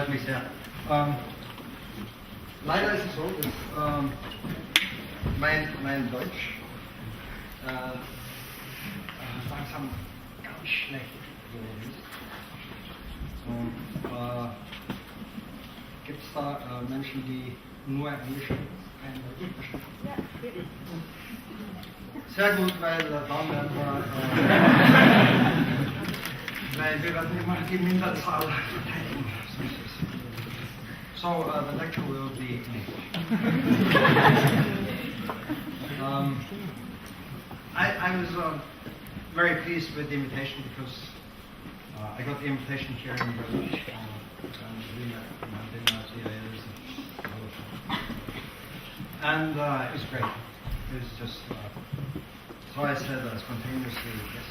freut mich sehr. Leider ist es so, dass mein Deutsch langsam ganz schlecht geworden ist. Gibt es da Menschen, die nur Englisch kein Deutsch verstehen? Ja, geht. Sehr gut, weil dann werden wir, weil wir werden immer die Minderzahl verteidigen. So the lecture will be in English. I was very pleased with the invitation because I got the invitation here in Berlin. And it was great. It was just, so I said spontaneously, yes,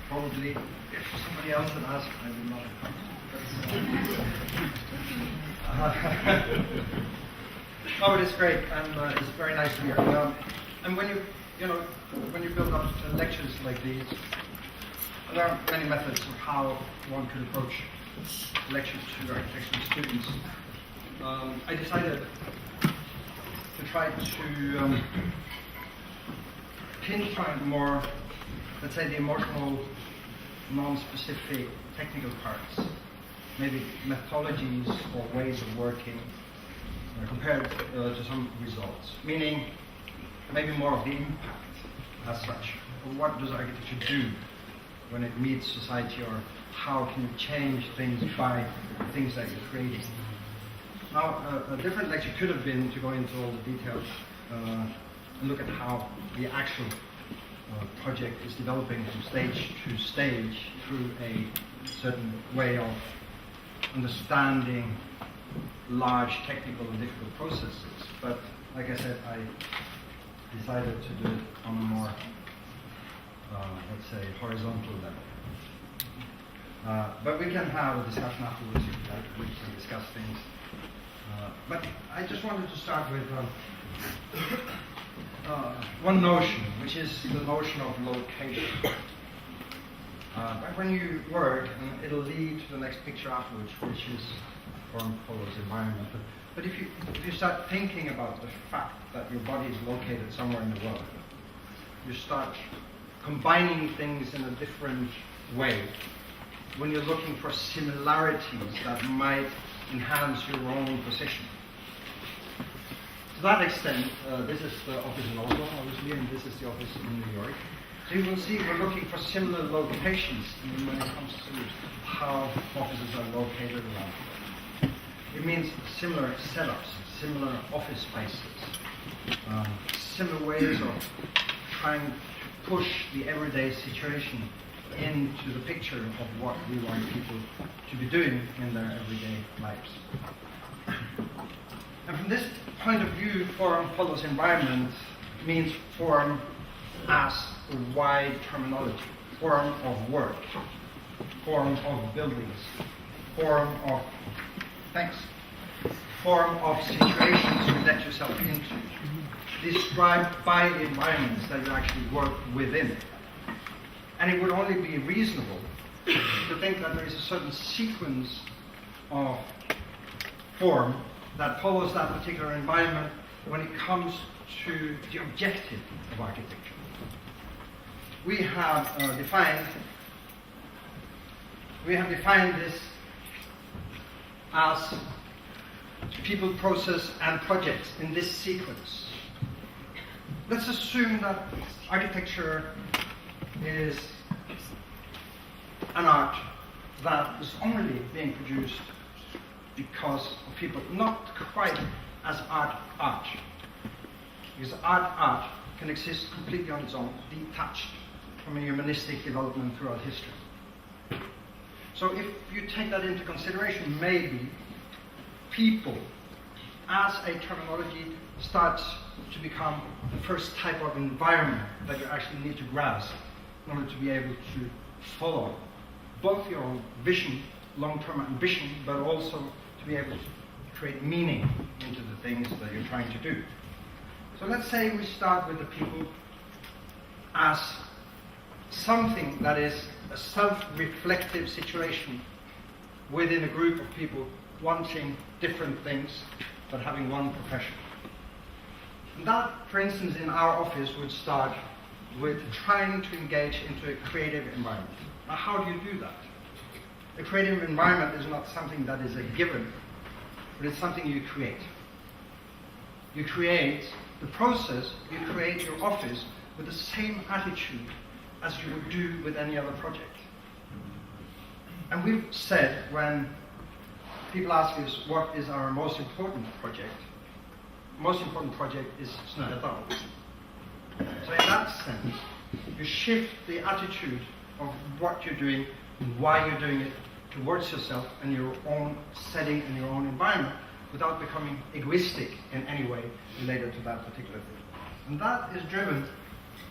probably if somebody else had asked, I would not have come. Oh, it is great, and it's very nice to be here. And when you build up lectures like these, there are many methods of how one could approach lectures to architectural students. I decided to try to pinpoint more, let's say, the emotional, non-specific technical parts, maybe methodologies or ways of working compared to some results, meaning maybe more of the impact as such. What does architecture do when it meets society, or how can you change things by the things that you're creating? Now, a different lecture could have been to go into all the details and look at how the actual project is developing from stage to stage through a certain way of understanding large technical and difficult processes. But like I said, I decided to do it on a more, let's say, horizontal level. But we can have a discussion afterwards if you like. We can discuss things. But I just wanted to start with one notion, which is the notion of location. But when you work, and it'll lead to the next picture afterwards, which is form follows environment. But if you start thinking about the fact that your body is located somewhere in the world, you start combining things in a different way. When you're looking for similarities that might enhance your own position. To that extent, this is the office in Oslo, obviously, and this is the office in New York. So you will see we're looking for similar locations when it comes to how offices are located around. It means similar setups, similar office spaces, similar ways of trying to push the everyday situation into the picture of what we want people to be doing in their everyday lives. And from this point of view, form follows environment means form as a wide terminology. Form of work, form of buildings, form of form of situations you let yourself into, described by the environments that you actually work within. And it would only be reasonable to think that there is a certain sequence of form that follows that particular environment when it comes to the objective of architecture. We have defined this as people, process, and projects in this sequence. Let's assume that architecture is an art that is only being produced because of people, not quite as art. Because art can exist completely on its own, detached from a humanistic development throughout history. So if you take that into consideration, maybe people as a terminology starts to become the first type of environment that you actually need to grasp in order to be able to follow both your own vision, long-term ambition, but also to be able to create meaning into the things that you're trying to do. So let's say we start with the people as something that is a self-reflective situation within a group of people wanting different things but having one profession. And that, for instance, in our office would start with trying to engage into a creative environment. Now, how do you do that? A creative environment is not something that is a given, but it's something you create. You create the process, you create your office with the same attitude as you would do with any other project. And we've said, when people ask us what is our most important project is Snøhetta. So in that sense, you shift the attitude of what you're doing and why you're doing it towards yourself and your own setting and your own environment without becoming egoistic in any way related to that particular thing. And that is driven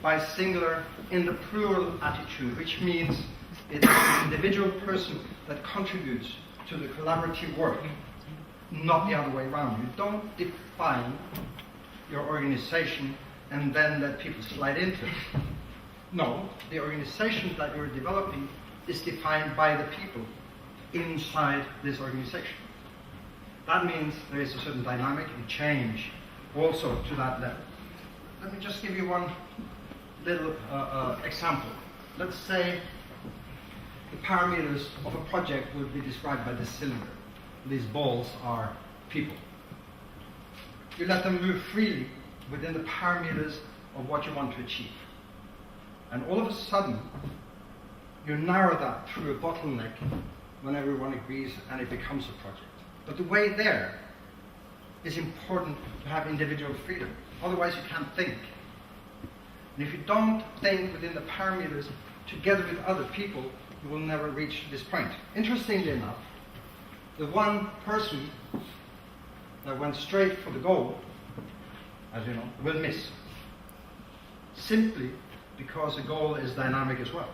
by singular in the plural attitude, which means it's the individual person that contributes to the collaborative work, not the other way around. You don't define your organization and then let people slide into it. No, the organization that you're developing is defined by the people inside this organization. That means there is a certain dynamic and change also to that level. Let me just give you one little example. Let's say the parameters of a project would be described by this cylinder. These balls are people. You let them move freely within the parameters of what you want to achieve. And all of a sudden, you narrow that through a bottleneck when everyone agrees and it becomes a project. But the way there is important to have individual freedom. Otherwise, you can't think. And if you don't think within the parameters together with other people, you will never reach this point. Interestingly enough, the one person that went straight for the goal, as you know, will miss. Simply because the goal is dynamic as well.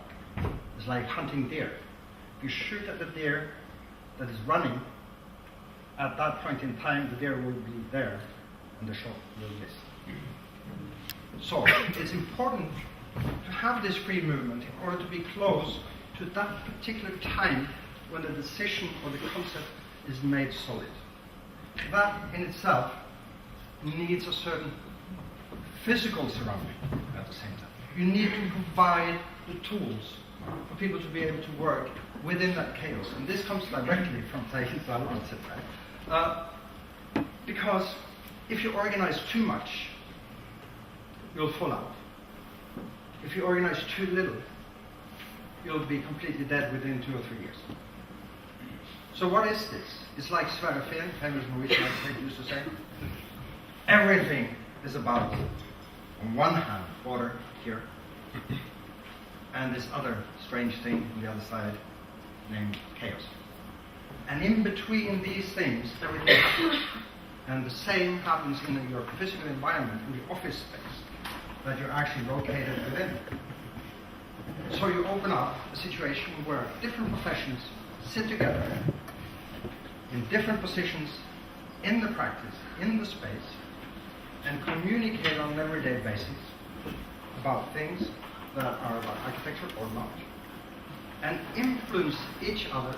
It's like hunting deer. If you shoot at the deer that is running, at that point in time, the deer will be there and the shot will miss. So, it's important to have this free movement in order to be close to that particular time when the decision or the concept is made solid. That in itself needs a certain physical surrounding at the same time. You need to provide the tools for people to be able to work within that chaos. And this comes directly from because if you organize too much, you'll fall out. If you organize too little, you'll be completely dead within 2 or 3 years. So what is this? It's like Sverre Fehn, famous Norwegian architect, used to say, everything is about, on one hand, order here, and this other strange thing on the other side named chaos. And in between these things, everything happens. And the same happens in your physical environment, in the office space that you're actually located within. So you open up a situation where different professions sit together in different positions in the practice, in the space, and communicate on an everyday basis about things that are about architecture or not, and influence each other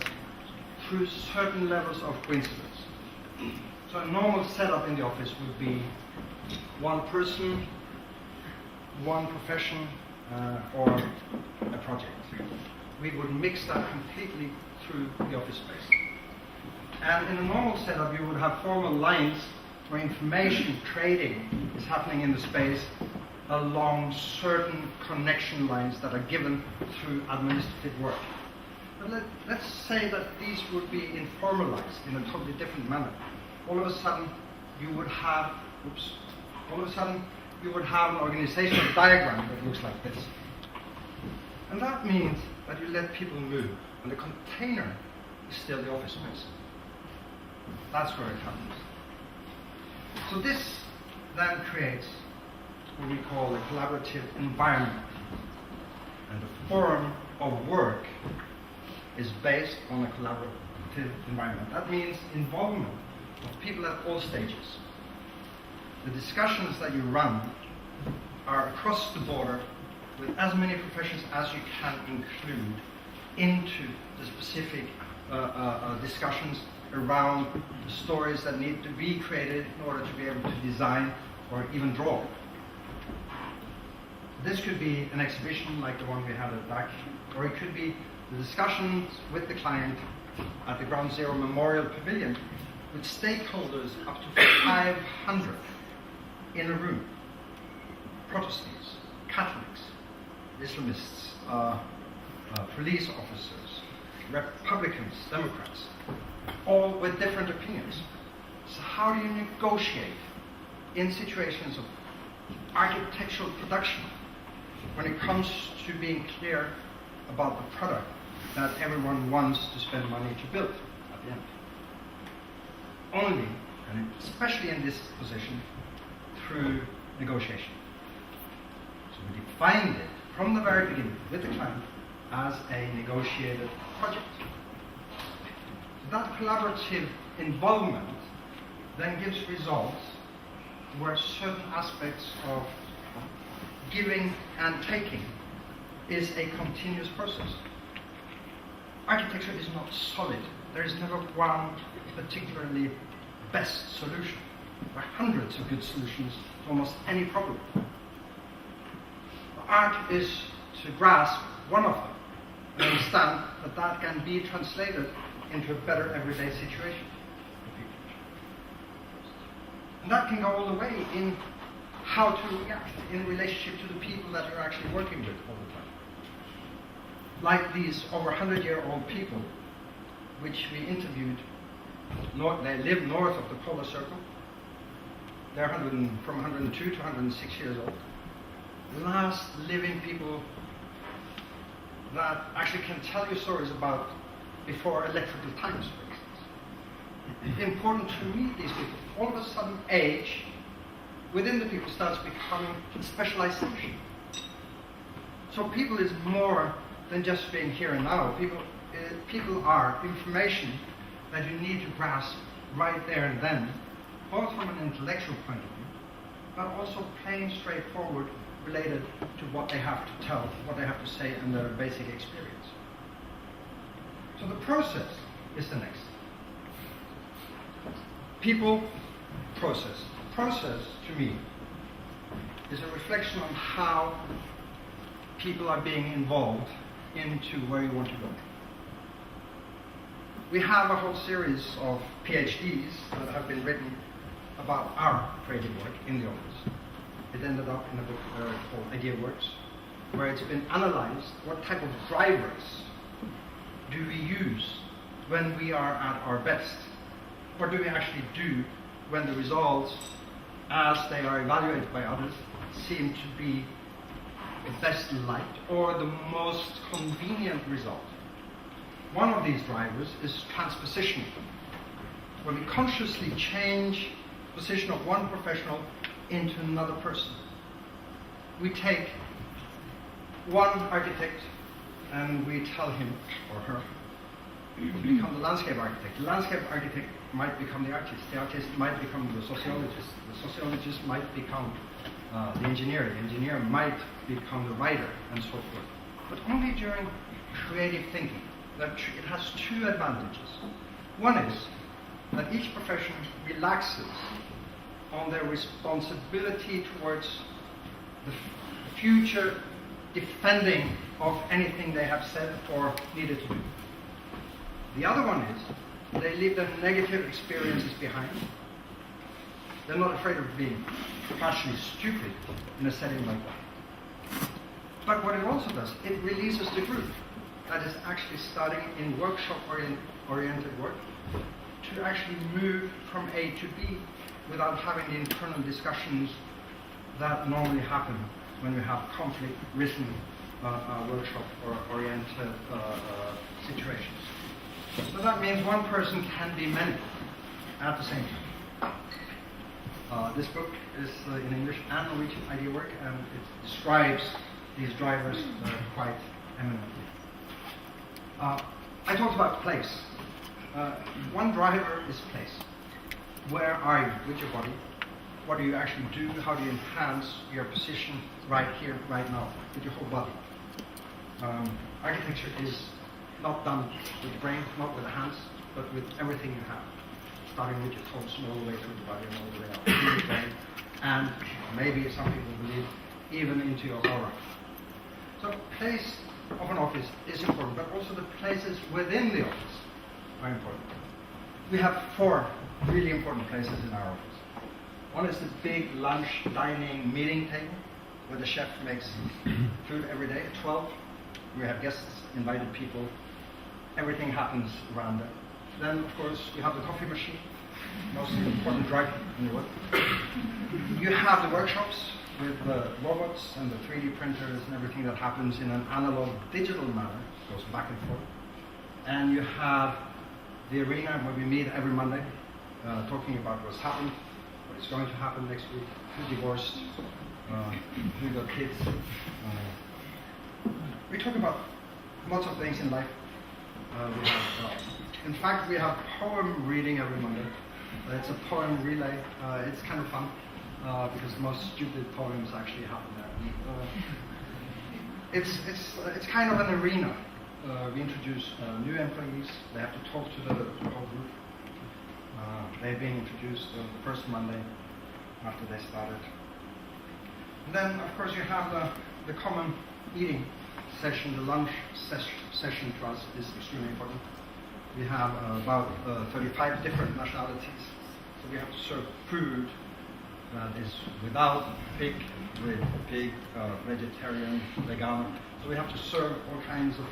through certain levels of coincidence. So a normal setup in the office would be one person, one profession, or a project. We would mix that completely through the office space. And in a normal setup, you would have formal lines where information trading is happening in the space along certain connection lines that are given through administrative work. But let's say that these would be informalized in a totally different manner. All of a sudden, you would have an organizational diagram that looks like this. And that means that you let people move, and the container is still the office space. That's where it happens. So this then creates what we call a collaborative environment. And the form of work is based on a collaborative environment. That means involvement of people at all stages. The discussions that you run are across the border with as many professions as you can include into the specific discussions around the stories that need to be created in order to be able to design or even draw. This could be an exhibition like the one we had at DAC, or it could be the discussions with the client at the Ground Zero Memorial Pavilion with stakeholders up to 500 in a room. Protestants, Catholics, Islamists, police officers, Republicans, Democrats, all with different opinions. So how do you negotiate in situations of architectural production when it comes to being clear about the product that everyone wants to spend money to build at the end? Only, and especially in this position, through negotiation. So we defined it from the very beginning with the client as a negotiated project. So that collaborative involvement then gives results where certain aspects of giving and taking is a continuous process. Architecture is not solid. There is never one particularly best solution. There are hundreds of good solutions to almost any problem. Art is to grasp one of them and understand that that can be translated into a better everyday situation for people. And that can go all the way in how to react in relationship to the people that you're actually working with all the time. Like these over 100-year-old people, which we interviewed. They live north of the polar circle. They're from 102 to 106 years old. Last living people that actually can tell you stories about before electrical times, for instance. It's important to meet these people. All of a sudden, age within the people starts becoming specialization. So people is more than just being here and now. People are information that you need to grasp right there and then, both from an intellectual point of view, but also plain straightforward related to what they have to tell, what they have to say, and their basic experience. So the process is the next. People, process. Process, to me, is a reflection on how people are being involved into where you want to go. We have a whole series of PhDs that have been written about our creative work in the office. It ended up in a book called Idea Works, where it's been analyzed what type of drivers do we use when we are at our best. What do we actually do when the results, as they are evaluated by others, seem to be the best liked or the most convenient result? One of these drivers is transposition, where we consciously change the position of one professional into another person. We take one architect and we tell him or her to become the landscape architect. The landscape architect might become the artist might become the sociologist might become the engineer might become the writer, and so forth. But only during creative thinking. That it has two advantages. One is that each profession relaxes on their responsibility towards the future defending of anything they have said or needed to do. The other one is they leave their negative experiences behind. They're not afraid of being partially stupid in a setting like that. But what it also does, it releases the group that is actually starting in workshop-oriented work to actually move from A to B without having the internal discussions that normally happen when we have conflict-ridden workshop-oriented situations. So that means one person can be many at the same time. This book is in English and Norwegian, Idea Work, and it describes these drivers quite eminently. I talked about place. One driver is place. Where are you with your body? What do you actually do? How do you enhance your position right here, right now, with your whole body? Architecture is not done with the brain, not with the hands, but with everything you have, starting with your toes and all the way through the body and all the way up to the brain, and maybe some people believe even into your aura. So place of an office is important, but also the places within the office are important. We have 4 really important places in our office. One is the big lunch, dining, meeting table, where the chef makes food every day at 12. We have guests, invited people. Everything happens around there. Then, of course, you have the coffee machine, most important drug in the world. You have the workshops with the robots and the 3D printers and everything that happens in an analog digital manner, goes back and forth. And you have the arena where we meet every Monday, talking about what's happened, what is going to happen next week, who divorced, who got kids. We talk about lots of things in life. In fact, we have poem reading every Monday. It's a poem relay. It's kind of fun because the most stupid poems actually happen there. It's kind of an arena. We introduce new employees. They have to talk to the whole group. They're being introduced the first Monday after they started. And then, of course, you have the common eating session. The lunch session to us is extremely important. We have about 35 different nationalities, so we have to serve food that is without pig, with pig, vegetarian, vegan. So we have to serve all kinds of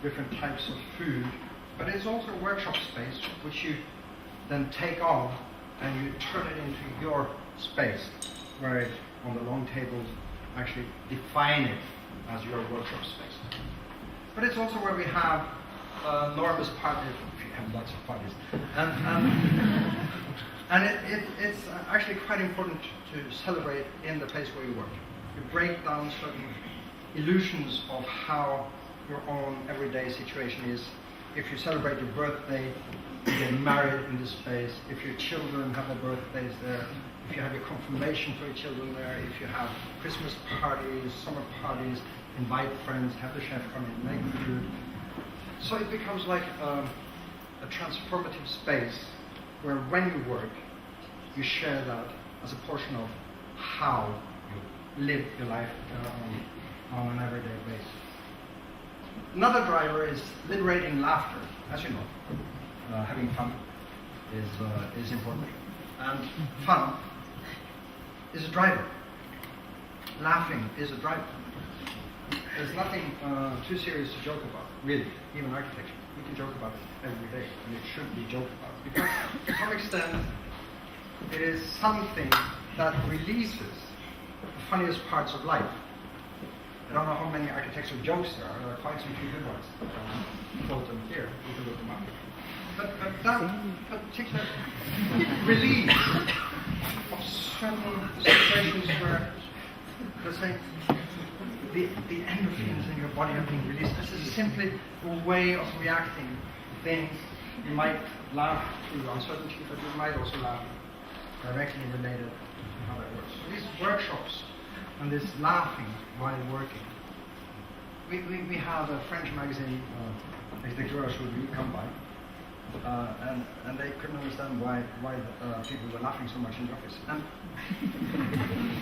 different types of food, but it's also a workshop space which you then take on and you turn it into your space, where it, on the long tables, actually define it as your workshop space. But it's also where we have enormous parties, we have lots of parties, and it's actually quite important to celebrate in the place where you work. You break down certain illusions of how your own everyday situation is. If you celebrate your birthday, you get married in this space. If your children have their birthdays there, if you have your confirmation for your children there, if you have Christmas parties, summer parties, invite friends, have the chef come in, make food. So it becomes like a transformative space where when you work, you share that as a portion of how you live your life on an everyday basis. Another driver is liberating laughter. As you know, having fun is important. And fun is a driver. Laughing is a driver. There's nothing too serious to joke about, really, even architecture. We can joke about it every day, and it should be joked about. Because to some extent, it is something that releases the funniest parts of life. I don't know how many architectural jokes there are quite some few good ones. Quote them here, you can look them up. But that particular release of certain situations where, let's say, the endorphins in your body are being released. This is simply a way of reacting to things. You might laugh through uncertainty, but you might also laugh directly related to how that works. So these workshops and this laughing while working. We have a French magazine, Architecture Review, come by, and they couldn't understand why people were laughing so much in the office. And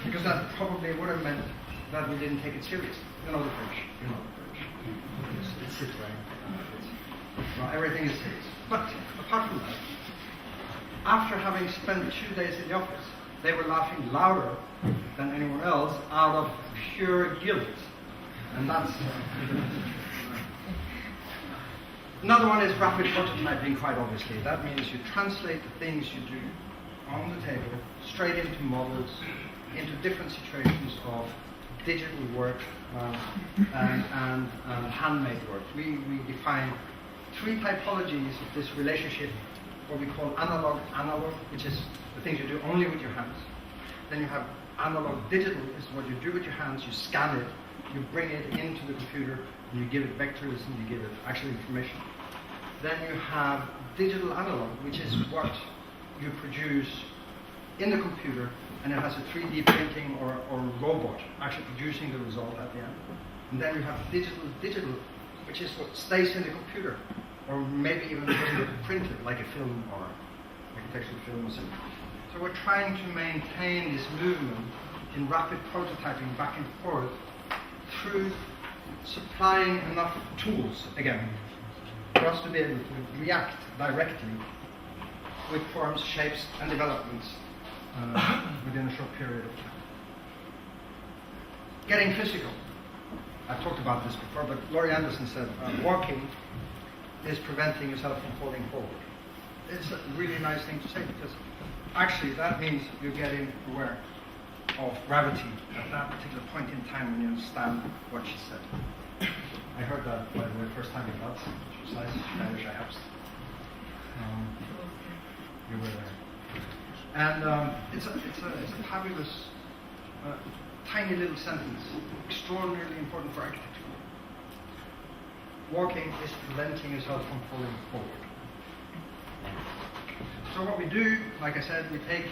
because that probably would have meant that we didn't take it seriously. You know the French. It's citoyen. Well, everything is serious. But apart from that, after having spent 2 days in the office, they were laughing louder than anyone else out of pure guilt. And that's... Another one is rapid prototyping, quite obviously. That means you translate the things you do on the table straight into models, into different situations of digital work and handmade work. We define 3 typologies of this relationship, what we call analog, which is the things you do only with your hands. Then you have analog digital, is what you do with your hands. You scan it, you bring it into the computer, and you give it vectors, and you give it actual information. Then you have digital analog, which is what you produce in the computer, and it has a 3D printing or robot actually producing the result at the end. And then you have digital which is what stays in the computer, or maybe even printed like a film or architectural film or something. So we're trying to maintain this movement in rapid prototyping back and forth through supplying enough tools, again, for us to be able to react directly with forms, shapes, and developments within a short period of time. Getting physical. I've talked about this before, but Laurie Anderson said walking is preventing yourself from falling forward. It's a really nice thing to say, because actually that means you're getting aware of gravity at that particular point in time when you understand what she said. I heard that, by the way, first time in Lutz, which was nice. I wish I helped. You were there. And it's a fabulous, tiny little sentence, extraordinarily important for architecture. Walking is preventing yourself from falling forward. So what we do, like I said, we take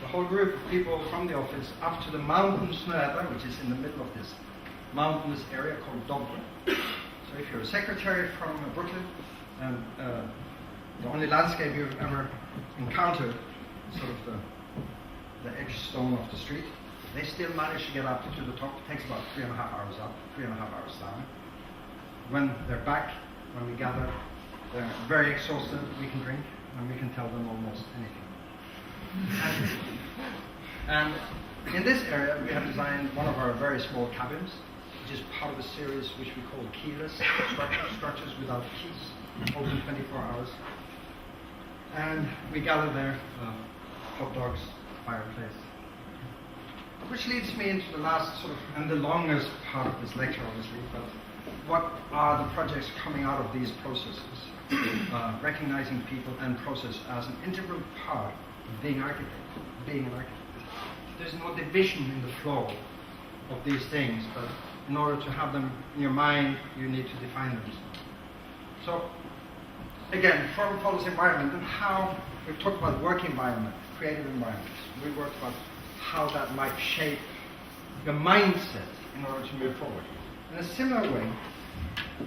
the whole group of people from the office up to the mountain Snøhetta, which is in the middle of this mountainous area called Dublin. So if you're a secretary from Brooklyn, and the only landscape you've ever encountered is sort of the edge stone of the street, they still manage to get up to the top. It takes about 3.5 hours up, 3.5 hours down. When they're back, when we gather, they're very exhausted. We can drink, and we can tell them almost anything. And in this area, we have designed one of our very small cabins, which is part of a series which we call keyless structures without keys, open 24 hours. And we gather there, hot dogs, fireplace. Which leads me into the last sort of, and the longest part of this lecture, obviously, but what are the projects coming out of these processes? Recognizing people and process as an integral part of being an architect. There's no division in the flow of these things, but in order to have them in your mind, you need to define them. So, again, form follows environment, and how we've talked about work environment, creative environments. We worked about how that might shape the mindset in order to move forward. In a similar way,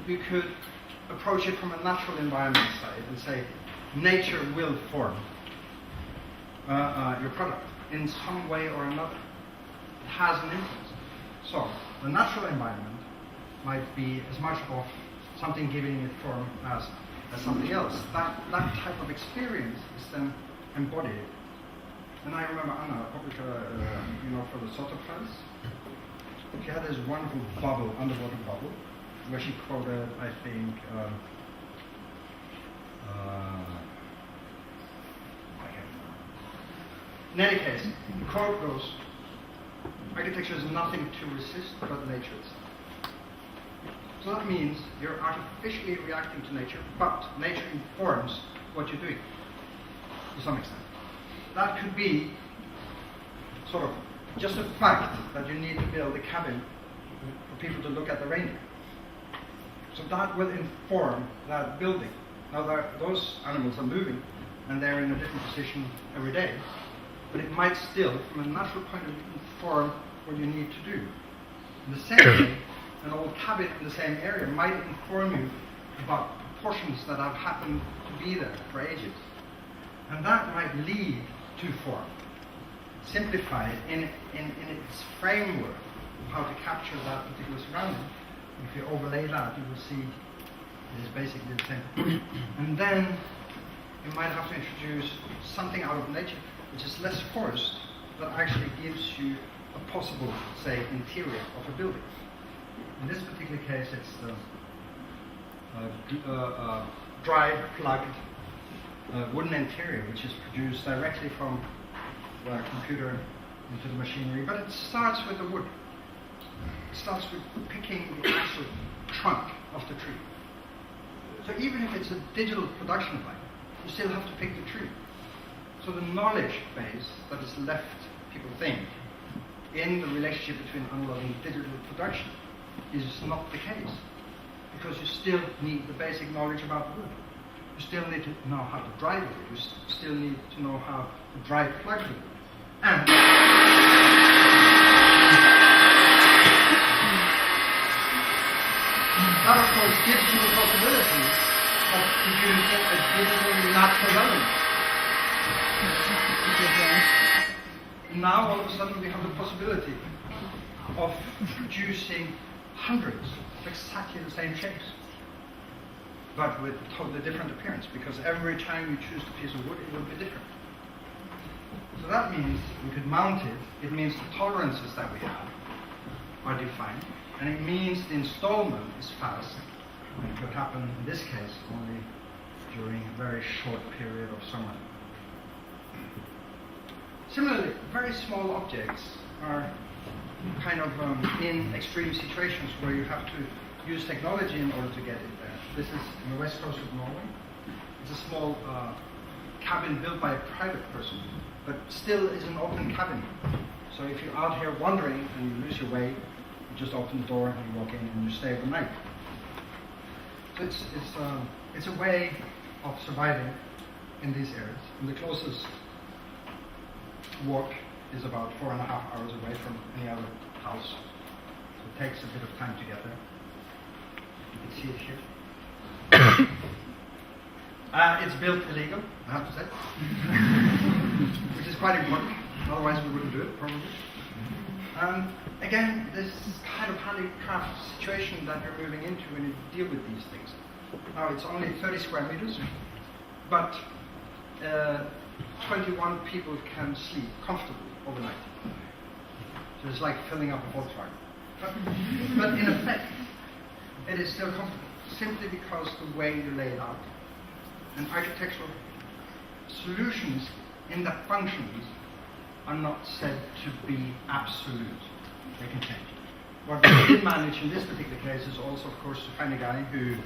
we could approach it from a natural environment side and say, nature will form your product in some way or another. It has an influence. So, the natural environment might be as much of something giving it form as something else. That type of experience is then embodied. And I remember Anna, for the Soto class, she had this wonderful bubble, underwater bubble, where she quoted, I think, I can't remember. In any case, the quote goes, architecture is nothing to resist but nature itself. So that means you're artificially reacting to nature, but nature informs what you're doing, to some extent. That could be sort of just a fact that you need to build a cabin for people to look at the reindeer. So that will inform that building. Now those animals are moving and they're in a different position every day, but it might still, from a natural point of view, inform what you need to do. In the same way, an old cabin in the same area might inform you about proportions that have happened to be there for ages. And that might lead to form. Simplify it in its framework of how to capture that particular surrounding. If you overlay that, you will see it is basically the same. And then you might have to introduce something out of nature which is less forced, but actually gives you a possible, say, interior of a building. In this particular case, it's the dry, plugged wooden interior, which is produced directly from the computer into the machinery. But it starts with the wood. It starts with picking the actual trunk of the tree. So even if it's a digital production line, you still have to pick the tree. So the knowledge base that is left, people think, in the relationship between analog and digital production is not the case. Because you still need the basic knowledge about wood. You still need to know how to dry the wood. You still need to know how to dry plug the wood. And that, of it gives you the possibility of producing a digital natural element. Now all of a sudden we have the possibility of producing hundreds of exactly the same shapes, but with totally different appearance, because every time you choose the piece of wood, it will be different. So that means we could mount it. It means the tolerances that we have are defined, and it means the installment is fast. And it could happen, in this case, only during a very short period of summer. Similarly, very small objects are kind of in extreme situations where you have to use technology in order to get it there. This is on the west coast of Norway. It's a small cabin built by a private person, but still is an open cabin. So if you're out here wandering and you lose your way, you just open the door and you walk in and you stay overnight. So it's a way of surviving in these areas. And the closest walk is about 4.5 hours away from any other house. So it takes a bit of time to get there. You can see it here. It's built illegal, I have to say, which is quite important. Otherwise, we wouldn't do it, probably. Again, this kind of handicraft situation that you're moving into when you deal with these things. Now, it's only 30 square meters, but 21 people can sleep comfortably overnight. So it's like filling up a Volkswagen. But in effect, it is still comfortable, simply because the way you lay it out. And architectural solutions in the functions are not said to be absolute. They can change. What we did manage in this particular case is also, of course, to find a guy who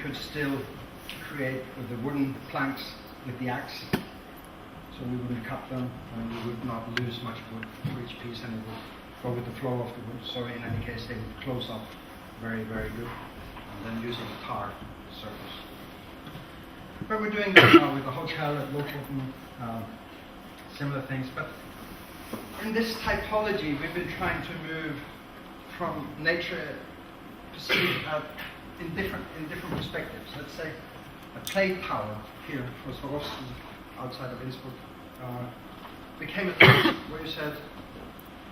could still create with the wooden planks with the axe, so we wouldn't cut them and we would not lose much wood for each piece, and it would go with the flow of the wood. So in any case, they would close up very, very good, and then using a tar surface. But we're doing that now with the hotel at Lofoten, similar things. But in this typology, we've been trying to move from nature perceived in different perspectives. Let's say a plate tower here for Swarovski outside of Innsbruck became a place where you said,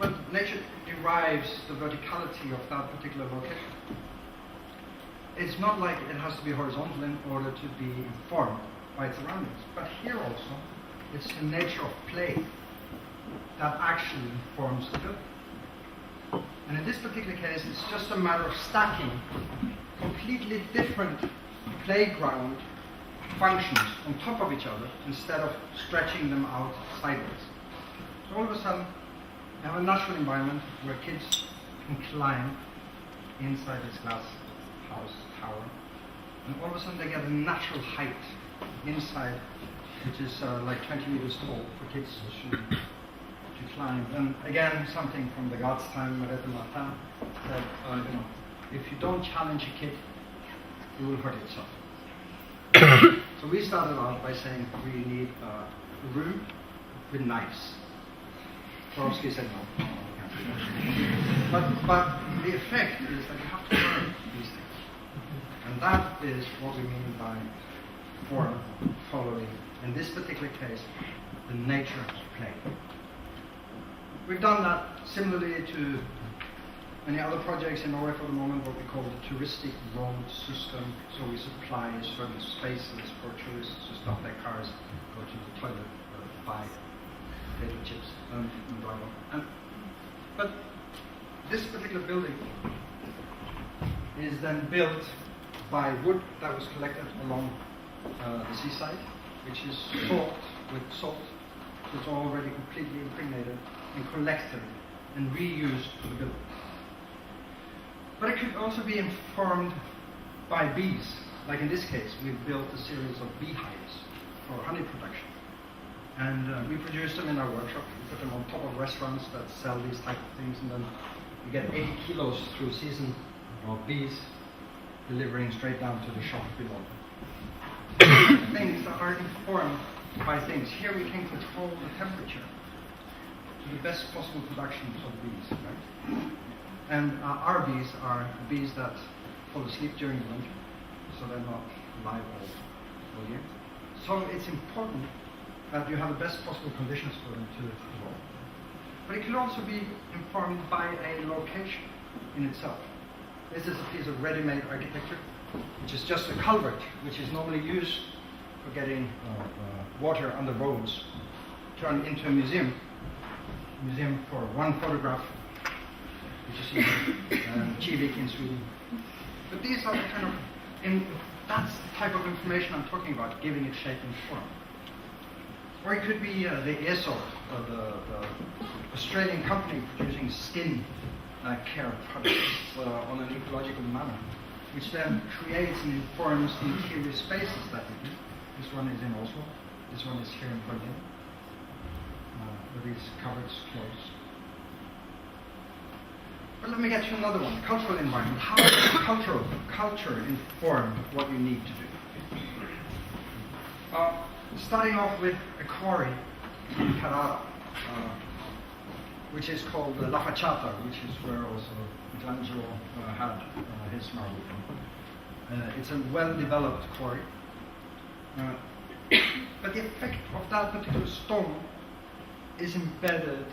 well, nature derives the verticality of that particular location. It's not like it has to be horizontal in order to be informed by its surroundings. But here also, it's the nature of play that actually informs the building. And in this particular case, it's just a matter of stacking completely different playground functions on top of each other instead of stretching them out sideways. So all of a sudden, you have a natural environment where kids can climb inside this glass house tower, and all of a sudden they get a natural height inside, which is like 20 meters tall for kids to climb. And again, something from the God's time, Snøhetta said, if you don't challenge a kid, you will hurt itself. So we started out by saying we need a room with knives. Swarovski said no. But the effect is that you have to learn these things. And that is what we mean by form following, in this particular case, the nature of play. We've done that similarly to many other projects in Norway for the moment, what we call the touristic road system. So we supply certain spaces for tourists to stop their cars, go to the toilet, or buy potato chips and drive on. But this particular building is then built by wood that was collected along the seaside, which is salt with salt. So it's already completely impregnated and collected and reused for the building. But it could also be informed by bees. Like in this case, we've built a series of beehives for honey production. And we produce them in our workshop. We put them on top of restaurants that sell these type of things, and then you get 80 kilos through a season of bees delivering straight down to the shop below. Things that are informed by things. Here we can control the temperature to the best possible production of bees. Right? And our bees are bees that fall asleep during the winter, so they're not live all year. So it's important that you have the best possible conditions for them to evolve. But it could also be informed by a location in itself. This is a piece of ready-made architecture, which is just a culvert, which is normally used for getting water on the roads, turned into a museum for one photograph, which you see in Kivik in Sweden. But these are the kind of, that's the type of information I'm talking about, giving it shape and form. Or it could be the ESO, the Australian company producing skin care products on an ecological manner, which then creates and informs the interior spaces that we do. This one is in Oslo, this one is here in Berlin, with these cupboards closed. But let me get to another one, cultural environment. How does culture inform what you need to do? Starting off with a quarry in Carrara, which is called La Facciata, which is where also Michelangelo had his marble from. It's a well-developed quarry. But the effect of that particular stone is embedded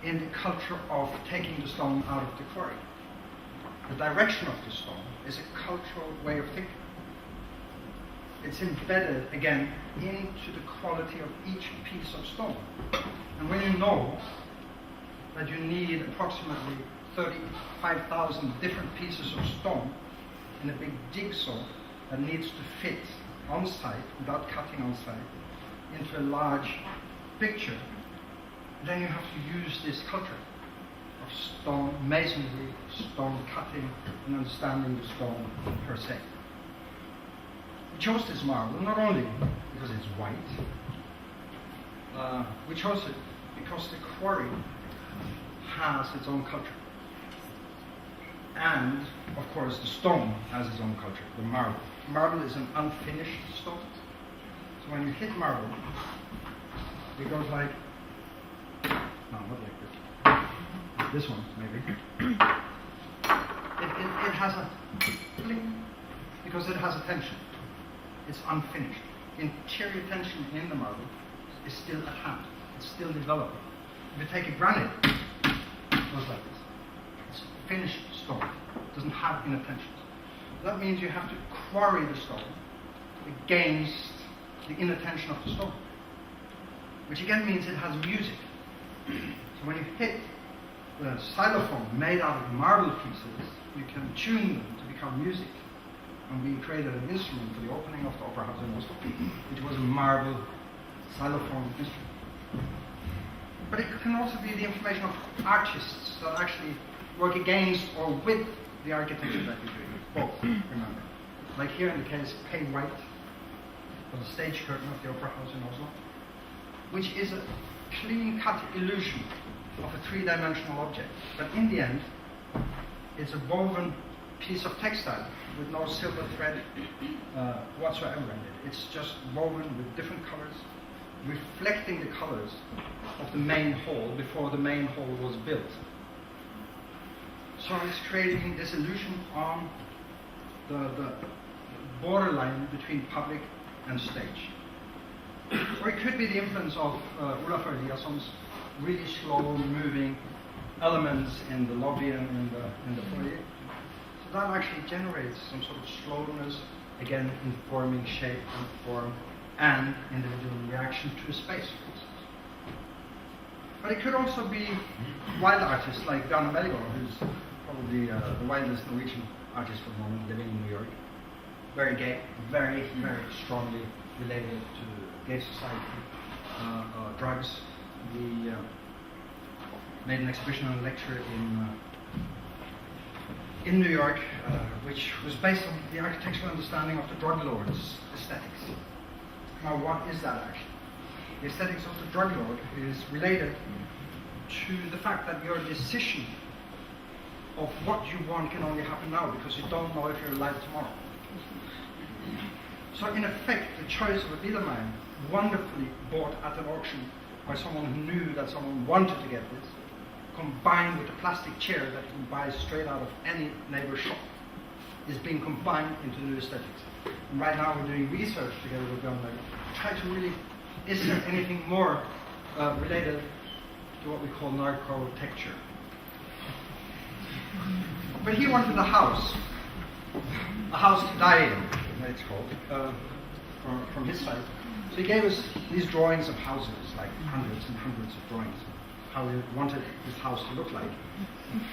in the culture of taking the stone out of the quarry. The direction of the stone is a cultural way of thinking. It's embedded, again, into the quality of each piece of stone. And when you know that you need approximately 35,000 different pieces of stone in a big jigsaw that needs to fit on site, without cutting on site, into a large picture, then you have to use this culture of stone masonry, stone cutting, and understanding the stone per se. We chose this marble not only because it's white, we chose it because the quarry has its own culture. And, of course, the stone has its own culture, the marble. Marble is an unfinished stone. So when you hit marble, it goes like, no, not like this. This one, maybe. It has a bling, because it has a tension. It's unfinished. The interior tension in the marble is still at hand. It's still developing. If you take a granite, it goes like this. It's finished stone. It doesn't have inner tensions. That means you have to quarry the stone against the inner tension of the stone, which again means it has music. So when you hit the xylophone made out of marble pieces, you can tune them to become music. And we created an instrument for the opening of the Opera House in Oslo, which was a marble xylophone instrument. But it can also be the information of artists that actually work against or with the architecture that you're doing. Both, remember. Like here in the case, Pay White, for the stage curtain of the Opera House in Oslo, which is a clean-cut illusion of a three-dimensional object. But in the end, it's a woven piece of textile with no silver thread whatsoever in it. It's just woven with different colors, reflecting the colors of the main hall before the main hall was built. So it's creating this illusion on the borderline between public and stage. Or it could be the influence of Olafur Eliasson's really slow-moving elements in the lobby and in the foyer. So that actually generates some sort of slowness, again informing shape and form and individual reaction to space, for instance. But it could also be wild artists like Bjarne Melgaard, who's probably the wildest Norwegian artist for the moment, living in New York. Very gay, very, very strongly related to gay society, drugs. We made an exhibition and a lecture in New York, which was based on the architectural understanding of the drug lord's aesthetics. Now, what is that actually? The aesthetics of the drug lord is related to the fact that your decision of what you want can only happen now because you don't know if you're alive tomorrow. So in effect, the choice of a Biedermeier, wonderfully bought at an auction by someone who knew that someone wanted to get this, combined with a plastic chair that you can buy straight out of any neighbor's shop, is being combined into new aesthetics. And right now we're doing research together with Bjørn, try to really, is there anything more related to what we call narco-texture? But he wanted a house to die in, it's called, from his side. So he gave us these drawings of houses, like hundreds and hundreds of drawings, how he wanted his house to look like.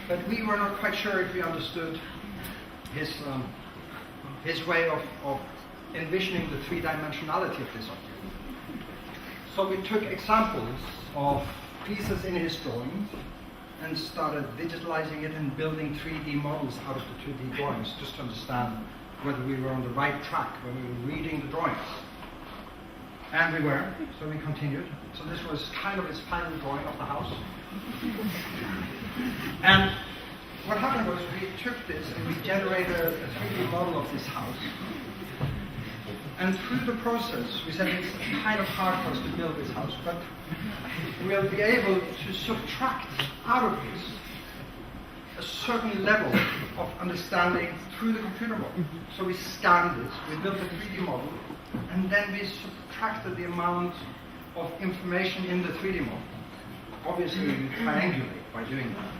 But we were not quite sure if we understood his way of envisioning the three-dimensionality of this object. So we took examples of pieces in his drawings and started digitalizing it and building 3D models out of the 2D drawings, just to understand whether we were on the right track when we were reading the drawings. And we were, so we continued. So this was kind of his final drawing of the house. And what happened was we took this and we generated a 3D model of this house. And through the process, we said it's kind of hard for us to build this house, but we'll be able to subtract out of this a certain level of understanding through the computer model. So we scanned this, we built a 3D model, and then we subtracted the amount of information in the 3D model. Obviously, we triangulate by doing that.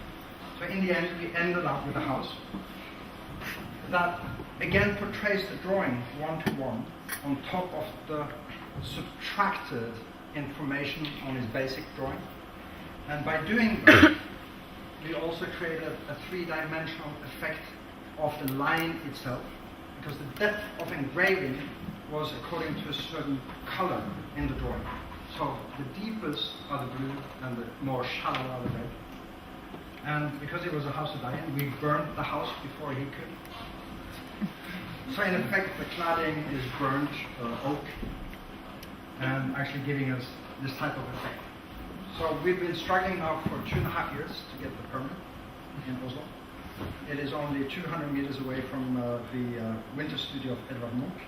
So in the end, we ended up with a house that again portrays the drawing one-to-one on top of the subtracted information on his basic drawing. And by doing that, we also created a three-dimensional effect of the line itself, because the depth of engraving was according to a certain color in the drawing. So the deepest are the blue and the more shallow are the red. And because it was a house to die in, we burned the house before he could. So in effect, the cladding is burnt oak, and actually giving us this type of effect. So we've been struggling now for 2.5 years to get the permit in Oslo. It is only 200 meters away from the winter studio of Edvard Munch.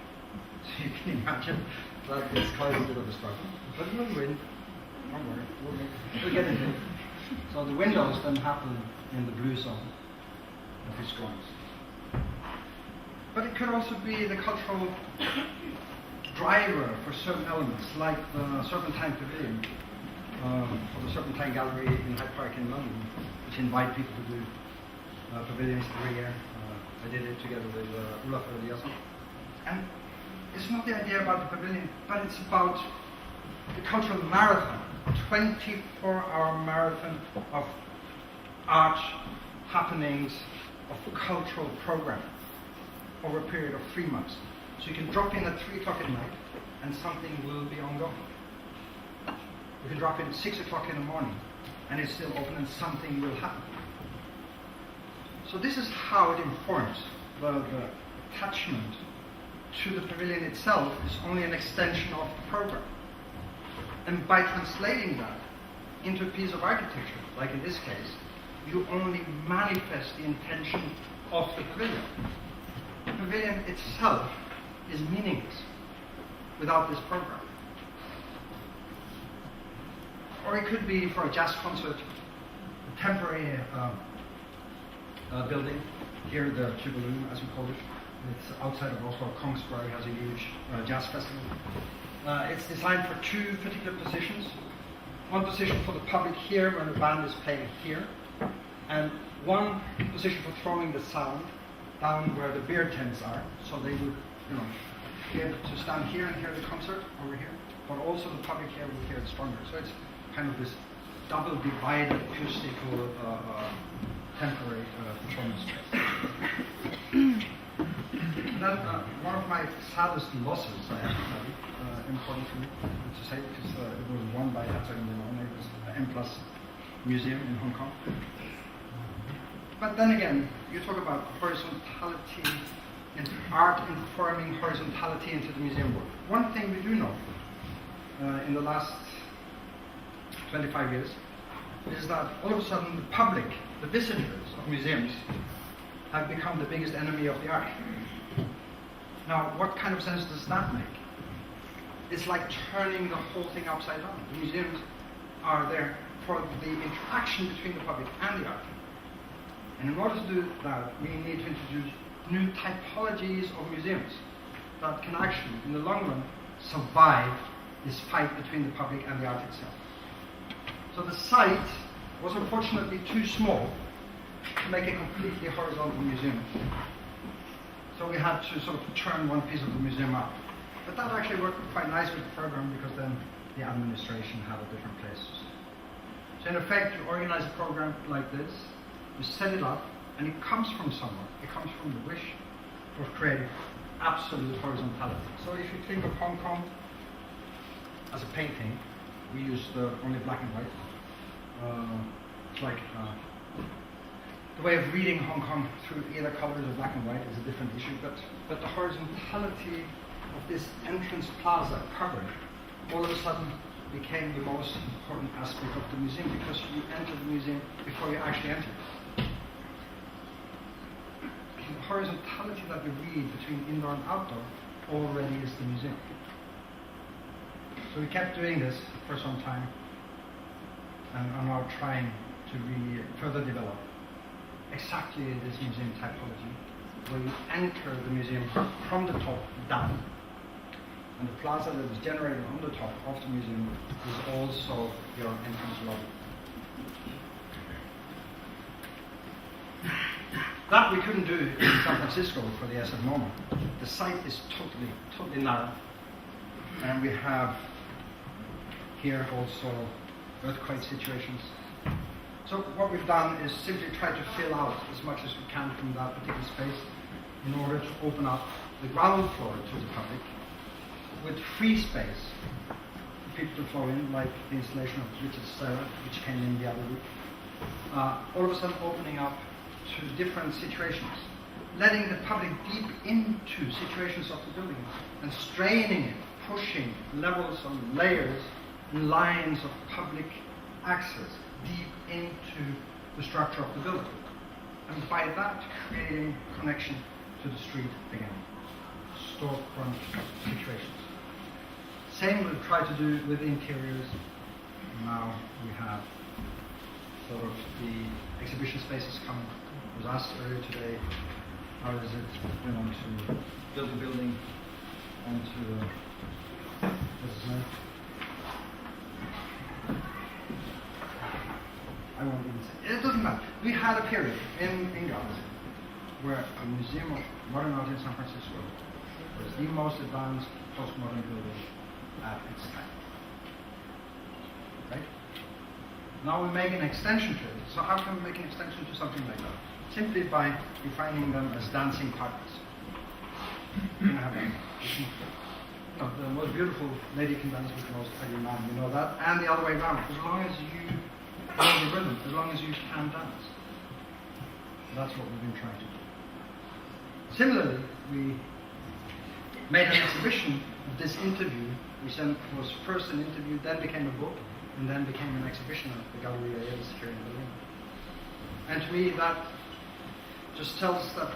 So you can imagine that it's quite a bit of a struggle. But we'll win. Don't worry, we'll get into it. So the windows then happen in the blue zone of his drawings. But it could also be the cultural driver for certain elements, like the Serpentine Pavilion, or the Serpentine Gallery in Hyde Park in London, which invite people to do pavilions every year. I did it together with Olaf Eliasson. And it's not the idea about the pavilion, but it's about the cultural marathon, 24-hour marathon of art happenings, of cultural programming over a period of 3 months. So you can drop in at 3 o'clock at night and something will be ongoing. You can drop in at 6 o'clock in the morning and it's still open and something will happen. So this is how it informs the attachment to the pavilion itself is only an extension of the program. And by translating that into a piece of architecture, like in this case, you only manifest the intention of the pavilion. The pavilion itself is meaningless without this program. Or it could be for a jazz concert, a temporary building, here the Tuvalu, as we call it. It's outside of Oslo. Kongsberg has a huge jazz festival. It's designed for 2 particular positions. One position for the public here when the band is playing here, and one position for throwing the sound down where the beer tents are, so they would, be able to stand here and hear the concert over here, but also the public here will hear it stronger. So it's kind of this double divided acoustical temporary performance space. Then one of my saddest losses, I have to tell you, important for me to say, because it was won by Herzog and Milano. It was the M+ Museum in Hong Kong. But then again, you talk about horizontality and art informing horizontality into the museum world. One thing we do know in the last 25 years is that all of a sudden the public, the visitors of museums, have become the biggest enemy of the art. Now, what kind of sense does that make? It's like turning the whole thing upside down. The museums are there for the interaction between the public and the art. And in order to do that, we need to introduce new typologies of museums that can actually, in the long run, survive this fight between the public and the art itself. So the site was unfortunately too small to make a completely horizontal museum. So we had to sort of turn one piece of the museum up. But that actually worked quite nice with the program, because then the administration had a different place. So in effect, you organize a program like this, you set it up, and it comes from somewhere. It comes from the wish of creating absolute horizontality. So if you think of Hong Kong as a painting, we use only black and white. It's like the way of reading Hong Kong through either colors or black and white is a different issue, but the horizontality of this entrance plaza covered all of a sudden became the most important aspect of the museum, because you enter the museum before you actually enter. The horizontality that we read between indoor and outdoor already is the museum. So we kept doing this for some time, and are now trying to further develop exactly this museum typology, where you enter the museum from the top down, and the plaza that is generated on the top of the museum is also your entrance lobby. That we couldn't do in San Francisco for the SF moment. The site is totally narrow, and we have here also earthquake situations. So what we've done is simply try to fill out as much as we can from that particular space in order to open up the ground floor to the public with free space for people to flow in, like the installation of Richard Serra, which came in the other week. All of a sudden opening up to different situations, letting the public deep into situations of the building and straining it, pushing levels and layers and lines of public access deep into the structure of the building. And by that, creating connection to the street again. Storefront situations. Same we'll try to do with interiors. Now we have sort of the exhibition spaces coming. I was asked earlier today, how is it to build a building and to I won't even say. It doesn't matter. We had a period in Gales where a museum of modern art in San Francisco was the most advanced postmodern building at its time. Right? Now we make an extension to it. So how can we make an extension to something like that? Simply by defining them as dancing partners. You can have the most beautiful lady can dance with the most ugly man, you know that, and the other way around. As long as you know the rhythm, as long as you can dance. That's what we've been trying to do. Similarly, we made an exhibition of this interview, which then was first an interview, then became a book, and then became an exhibition at the Galleria Elis here in Berlin. And to me, that just tells us that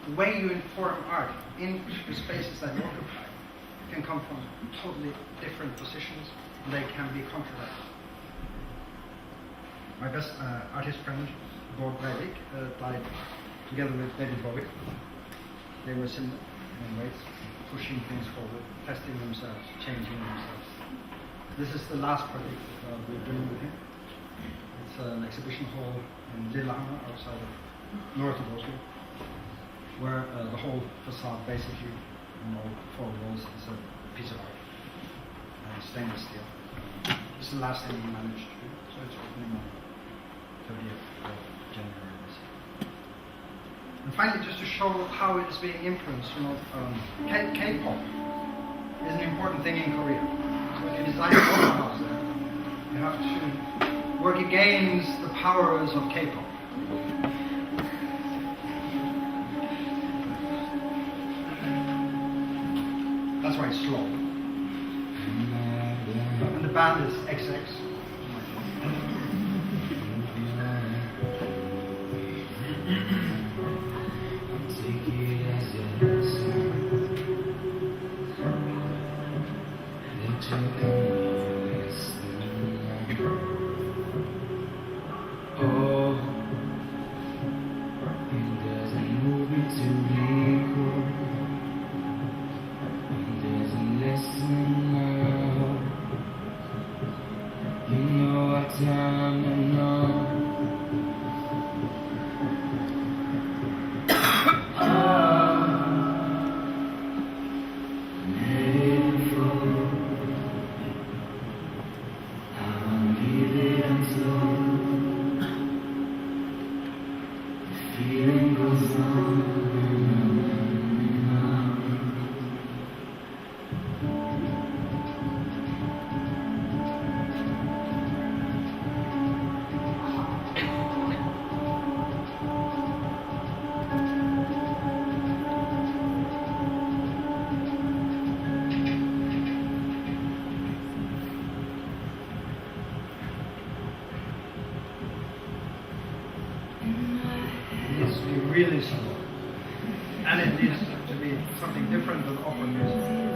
the way you inform art into the spaces that you occupy can come from totally different positions, and they can be contradicted. My best artist friend, Gord Breivik, died together with David Bowie. They were similar in ways, pushing things forward, testing themselves, changing themselves. This is the last project we're doing with him. It's an exhibition hall in Lillehammer, outside of north of Oslo, where the whole facade, basically, all four walls, is a piece of art, stainless steel. It's the last thing we managed to do, so it's opening on 30th of January this year. And finally, just to show how it is being influenced, K-pop is an important thing in Korea. So if you design a house there, you have to work against the powers of K-pop. That's why it's slow. And the band is XX. Oh, it doesn't move me too really slow. And it needs to be something different than opera music.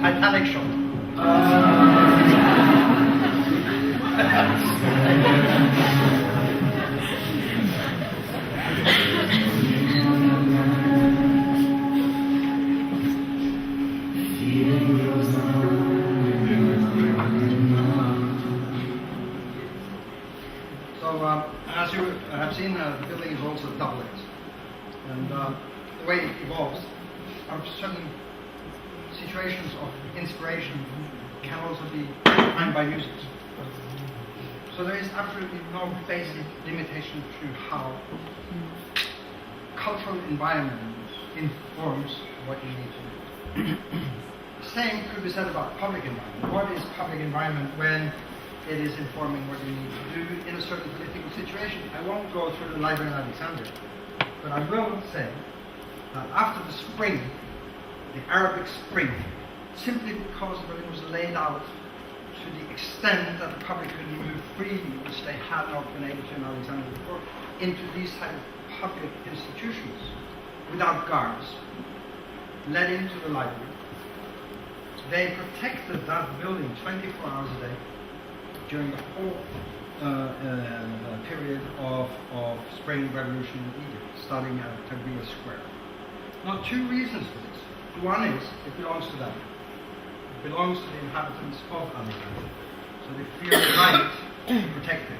Titanic shot. So, as you have seen, the building is also double-lit. And the way it evolves, out of certain situations of inspiration can also be defined by music. So there is absolutely no basic limitation to how cultural environment informs what you need to do. The same could be said about public environment. What is public environment when it is informing what you need to do in a certain political situation? I won't go through the library in Alexandria, but I will say that after the spring, the Arabic Spring, simply because when it was laid out to the extent that the public could move freely, which they had not been able to in Alexandria before, into these type of public institutions without guards, led into the library. They protected that building 24 hours a day during the whole period of Spring Revolution in Egypt, starting at Tahrir Square. Now, two reasons for this. One is, it belongs to them. It belongs to the inhabitants of Alexandria. So they feel the right to protect it.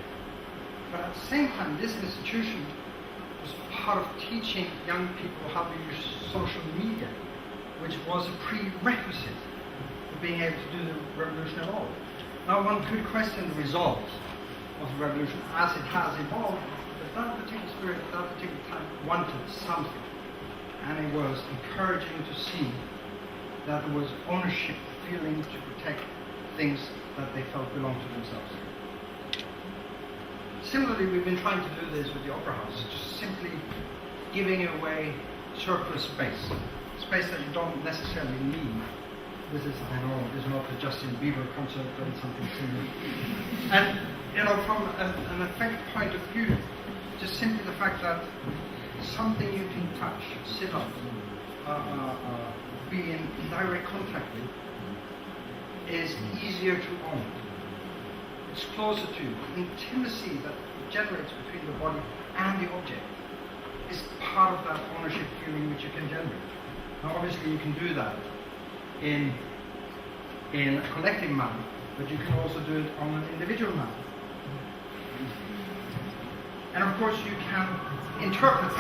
But at the same time, this institution was part of teaching young people how to use social media, which was a prerequisite for being able to do the revolution at all. Now, one could question the result of the revolution as it has evolved, but that particular spirit at that particular time wanted something. And it was encouraging to see that there was ownership feeling to protect things that they felt belonged to themselves. Similarly, we've been trying to do this with the Opera House, just simply giving away surplus space that you don't necessarily need. This is, I know, is not the Justin Bieber concert, but it's something similar. And, from an effect point of view, just simply the fact that something you can touch, sit on, be in direct contact with, is easier to own. It's closer to you. The intimacy that generates between the body and the object is part of that ownership feeling which you can generate. Now, obviously, you can do that in a collective manner, but you can also do it on an individual manner. And of course, you can interpret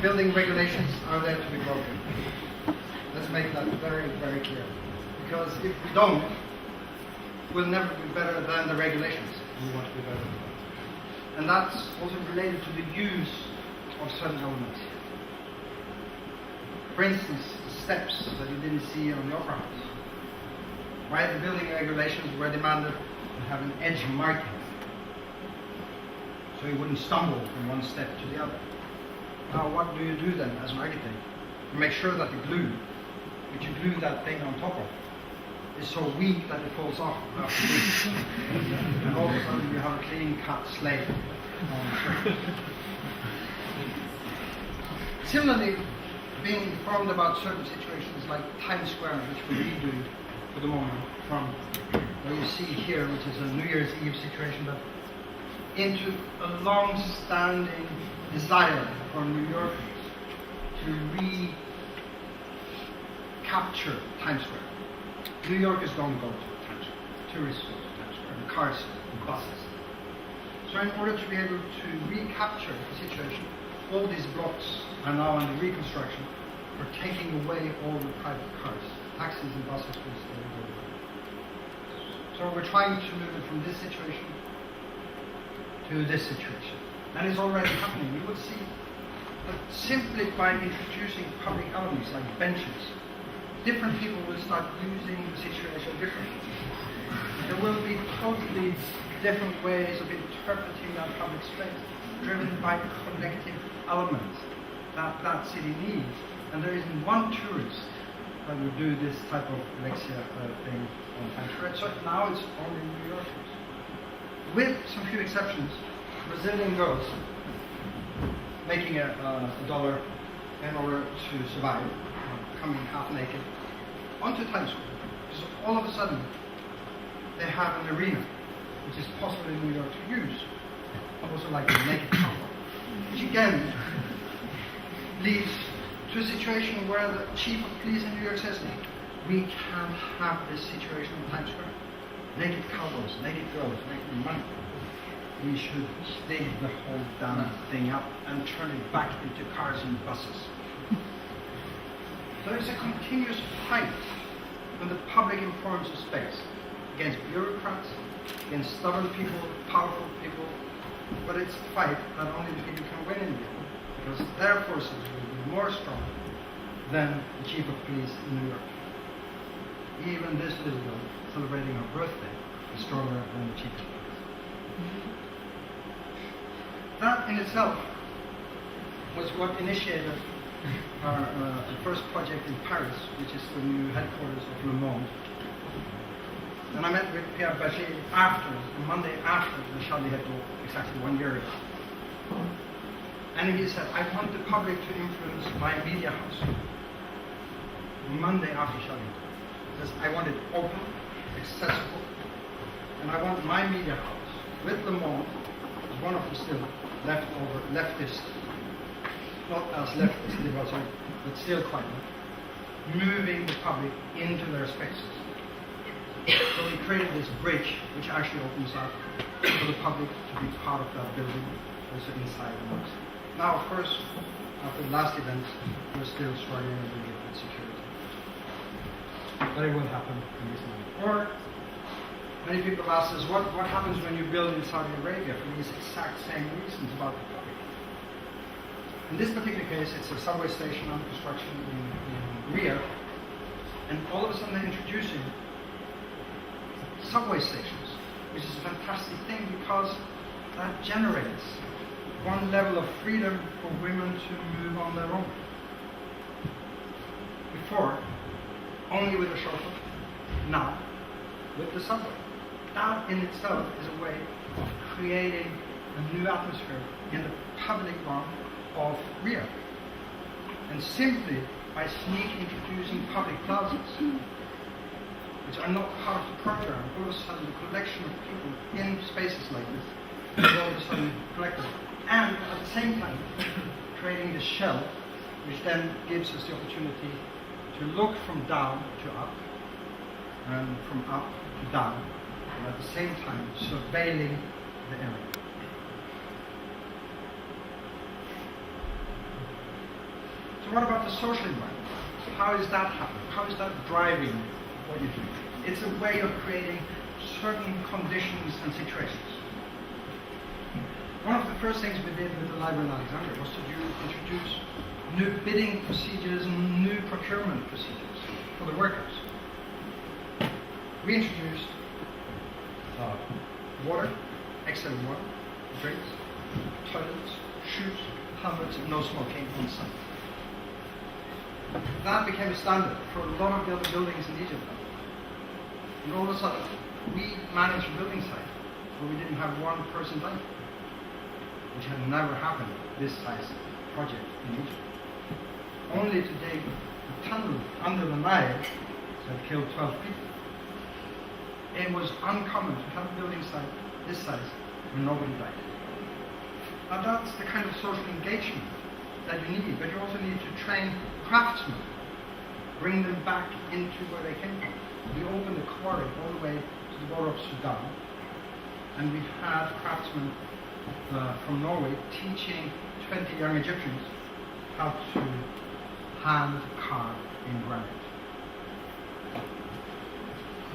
building regulations are there to be broken. Let's make that very, very clear. Because if we don't, we'll never be better than the regulations. We want to be better than that. And that's also related to the use of certain elements. For instance, the steps that you didn't see on the Opera House. Why the building regulations were demanded to have an edge marking, so you wouldn't stumble from one step to the other. Now, what do you do then as an architect? You make sure that the glue, which you glue that thing on top of, is so weak that it falls off after weeks. And all of a sudden you have a clean-cut slate. Similarly, being informed about certain situations like Times Square, which we redo for the moment, from what you see here, which is a New Year's Eve situation, but into a long-standing desire for New Yorkers to recapture Times Square. New Yorkers don't go to Times Square. Tourists go to Times Square, and cars and buses. So in order to be able to recapture the situation, all these blocks are now under reconstruction for taking away all the private cars. Taxis and buses will still go. So we're trying to move it from this situation to this situation. And it's already happening. You will see that simply by introducing public elements like benches, different people will start using the situation differently. There will be totally different ways of interpreting that public space, driven by collective elements that city needs. And there isn't one tourist that would do this type of Lexia thing on Times Square. So now it's only New Yorkers. With some few exceptions, Brazilian girls making a dollar in order to survive, coming half naked, onto Times Square. So all of a sudden, they have an arena, which is possible in New York to use, also like a naked couple, which again leads to a situation where the chief of police in New York says, we can't have this situation in Times Square. Naked cowboys, naked girls, naked money. We should dig the whole damn thing up and turn it back into cars and buses. There is a continuous fight when the public informs of space against bureaucrats, against stubborn people, powerful people, but it's a fight that only the people can win in the end, because their forces will be more strong than the chief of police in New York. Even this little girl celebrating her birthday is stronger than the chief of police. That in itself was what initiated our first project in Paris, which is the new headquarters of Le Monde. And I met with Pierre Baget after, the Monday after the Charlie Hebdo, exactly 1 year ago. And he said, I want the public to influence my media house. Monday after Charlie Hebdo. He says, I want it open, accessible, and I want my media house, with Le Monde, as one of the still leftover leftist, not as leftist as it was, but still quite left, moving the public into their spaces. So we created this bridge which actually opens up for the public to be part of that building, also inside and outside. Now, of course, after the last event, we're still struggling a little bit with security. But it will happen in this moment. Or, many people ask us, what happens when you build in Saudi Arabia for these exact same reasons about the public? In this particular case, it's a subway station under construction in Riyadh, and all of a sudden they're introducing subway stations, which is a fantastic thing because that generates one level of freedom for women to move on their own. Before, only with a chauffeur, now with the subway. That in itself is a way of creating a new atmosphere in the public one of Riyadh. And simply by introducing public plazas, which are not part of the program, all of a sudden the collection of people in spaces like this is all of a sudden collected. And at the same time, creating the shell, which then gives us the opportunity to look from down to up, and from up to down, and at the same time surveilling the area. So what about the social environment? How is that happening? How is that driving what you do? It's a way of creating certain conditions and situations. One of the first things we did with the library in Alexandria was to introduce new bidding procedures and new procurement procedures for the workers. We introduced water, excellent water, drinks, toilets, shoes, helmets, and no smoking on site. that became a standard for a lot of the other buildings in Egypt. And all of a sudden, we managed a building site where we didn't have one person dying, which had never happened, this size project in Egypt. Only to dig a tunnel under the Nile that killed 12 people. It was uncommon to have a building site this size where nobody died. Now that's the kind of social engagement that you need, but you also need to train craftsmen, bring them back into where they came from. We opened the quarry all the way to the border of Sudan, and we had craftsmen from Norway teaching 20 young Egyptians how to hand carve in granite.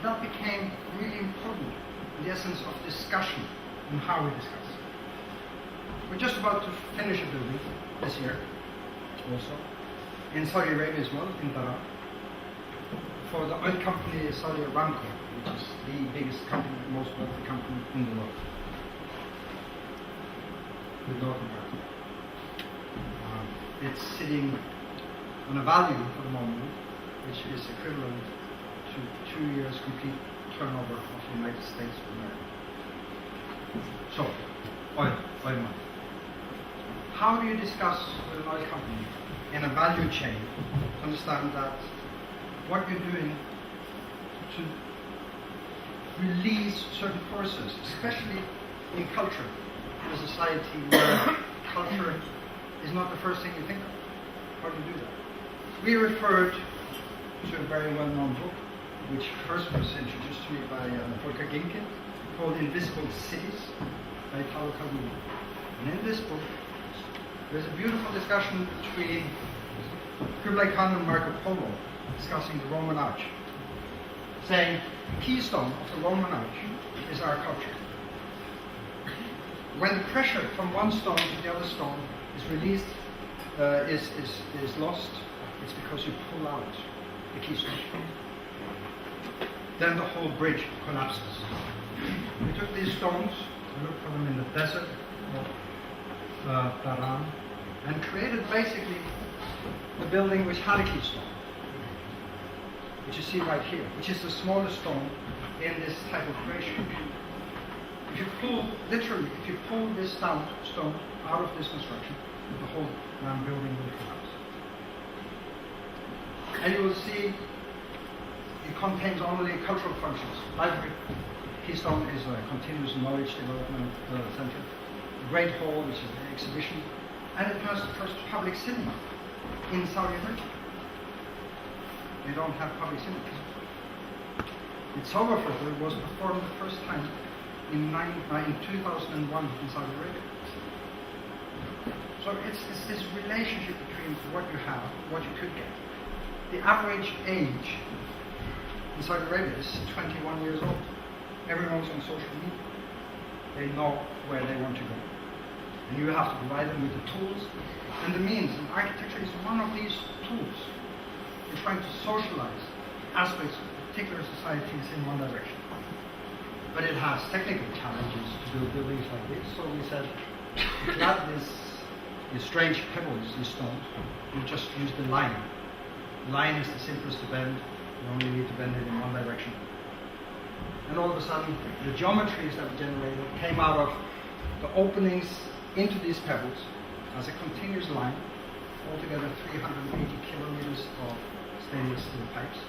That became really important in the essence of discussion and how we discuss. We're just about to finish a building this year, also, in Saudi Arabia as well, in Dhahran, for the oil company Saudi Aramco, which is the biggest company, most wealthy company in the world, with North America. It's sitting on a value for the moment, which is equivalent to 2 years complete turnover of the United States of America. So, oil money. How do you discuss with an oil company in a value chain to understand that what you're doing to release certain forces, especially in culture, in a society where culture is not the first thing you think of? How do you do that? We referred to a very well-known book, which first was introduced to me by Volker Ginke, called Invisible Cities by Paolo Calvino. And in this book, there's a beautiful discussion between Kublai Khan and Marco Polo discussing the Roman Arch, saying the keystone of the Roman Arch is our culture. When the pressure from one stone to the other stone is released, is lost, it's because you pull out the keystone. Then the whole bridge collapses. We took these stones, we looked for them in the desert of Dhahran, and created basically the building which had a keystone, which you see right here, which is the smallest stone in this type of creation. If you pull, literally, if you pull this stone out of this construction, the whole building will collapse. And you will see it contains only cultural functions. Library, Keystone is a continuous knowledge development center. The Great Hall, which is an exhibition, and it has the first public cinema in Saudi Arabia. They don't have public cinemas. Its Sober Photo was performed the first time in 2001 in Saudi Arabia. So it's this relationship between what you have, what you could get. The average age in Saudi Arabia is 21 years old. Everyone's on social media. They know where they want to go. And you have to provide them with the tools and the means. And architecture is one of these tools. You're trying to socialize aspects of particular societies in one direction. But it has technical challenges to build buildings like this. So we said, to add these strange pebbles, these stones, you just use the line. Line is the simplest to bend. You only need to bend it in one direction. And all of a sudden, the geometries that we generated came out of the openings into these pebbles as a continuous line, altogether 380 kilometers of stainless steel pipes.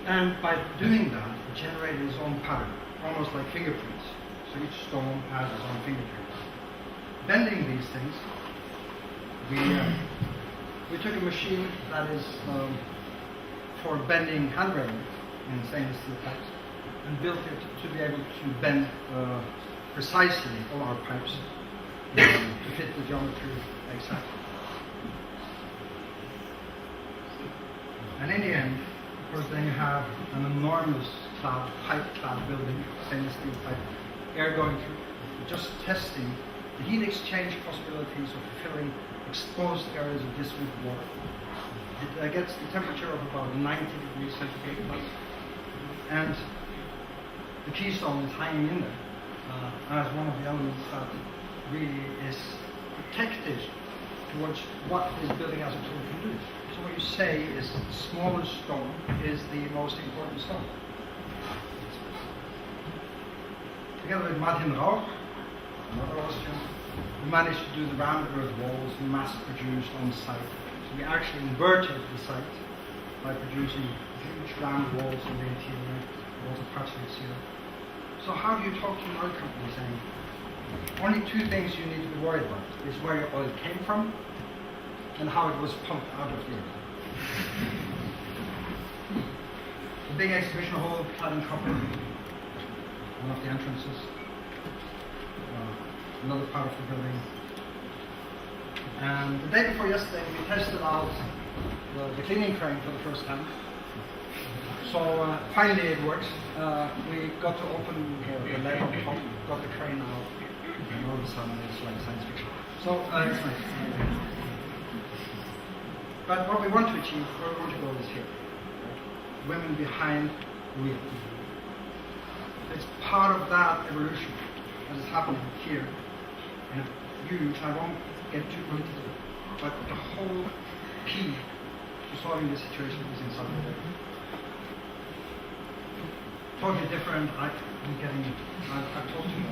And by doing that, it generated its own pattern, almost like fingerprints. So each stone has its own fingerprint. Bending these things, we took a machine that is for bending handrails in stainless steel pipes and built it to be able to bend precisely all our pipes to fit the geometry exactly. And in the end, of course, then you have an enormous pipe-clad building, stainless steel pipe, air going through, just testing the heat exchange possibilities of filling exposed areas of this with water. It gets the temperature of about 90 degrees centigrade plus, and the keystone is hanging in there as one of the elements that really is protected towards what this building as a tool can do. So So what you say is the smallest stone is the most important stone. Together with Martin Rauch, another Austrian, we managed to do the round earth walls mass-produced on site. So we actually inverted the site by producing huge round walls in the interior, also partially sealed. So how do you talk to an oil company saying, only two things you need to be worried about is where your oil came from and how it was pumped out of the earth. The big exhibition hall, clad in copper, one of the entrances, another part of the building. And the day before yesterday, we tested out the cleaning crane for the first time. So finally it works. We got to open the leg on top, got the crane out, and all of a sudden it's like science fiction. So it's nice. But what we want to achieve, where we want to go is here. Women behind the wheel. It's part of that evolution that is happening here. And huge, I won't get too into it, but the whole key to solving this situation is inside of it. Totally different, I've talked to you.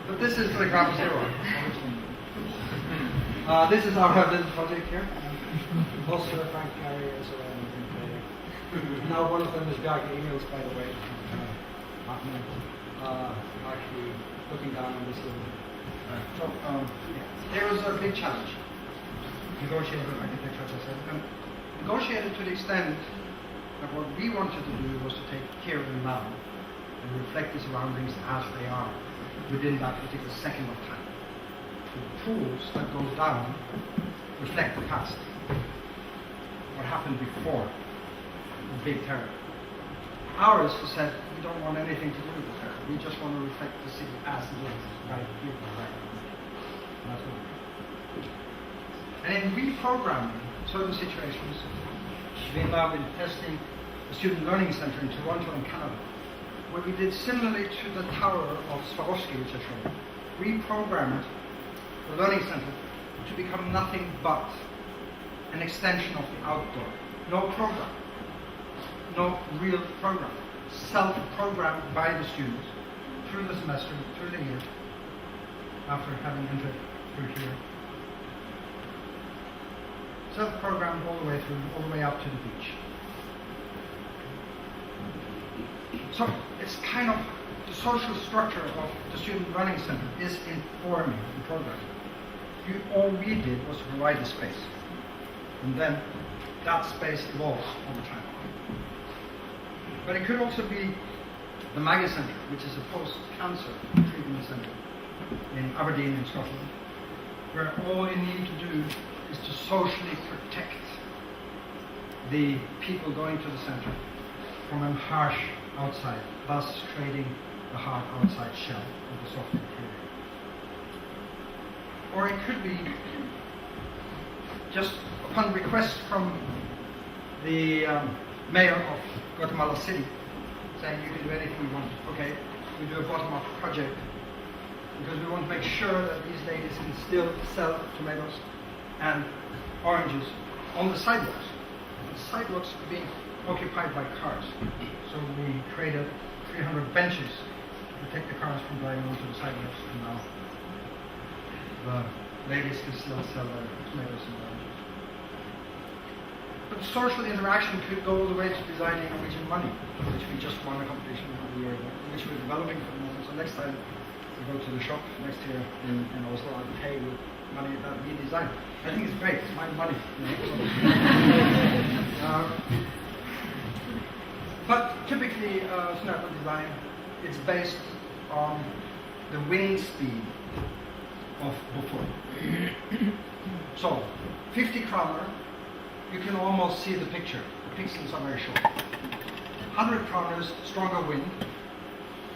But this is the ground zero. This is our little project here. Also Frank Carey is now one of them is Bjarke emails, by the way. Actually looking down on this little. So there was a big challenge. Negotiated architecture, as I said, and negotiated to the extent that what we wanted to do was to take care of them now and reflect the surroundings as they are within that particular second of time. The pools that go down reflect the past. What happened before the big terror. Ours said we don't want anything to do with the terror. We just want to reflect the city as it is right here, right now. That's what we do. And in reprogramming certain situations, we've now been testing the Student Learning Center in Toronto and Canada, where we did similarly to the tower of Swarovski, which I showed. Reprogrammed the Learning Center to become nothing but an extension of the outdoor. No program. No real program. Self-programmed by the students through the semester, through the year, after having entered through here. Self-programmed all the way through, all the way up to the beach. So it's kind of the social structure of the Student Learning Center is informing the program. All we did was to provide the space. And then that space evolves over time. But it could also be the Maggie Centre, which is a post-cancer treatment centre in Aberdeen in Scotland, where all you need to do is to socially protect the people going to the centre from a harsh outside, thus creating the hard outside shell of the soft interior. Or it could be just upon request from the mayor of Guatemala City, saying you can do anything you want. Okay, we do a bottom-up project because we want to make sure that these ladies can still sell tomatoes and oranges on the sidewalks. The sidewalks are being occupied by cars. So we created 300 benches to protect the cars from driving onto the sidewalks, and now the ladies can still sell their tomatoes and oranges. But social interaction could go all the way to designing Norwegian money, which we just won a competition a year ago, which we're developing for the moment. So next time we go to the shop next year in Oslo, I'll pay with money that we designed. I think it's great, it's my money. But typically, Snøhetta design, it's based on the wind speed of Beaufort. So, 50 kroner, you can almost see the picture. The pixels are very short. 100 kroners, stronger wind.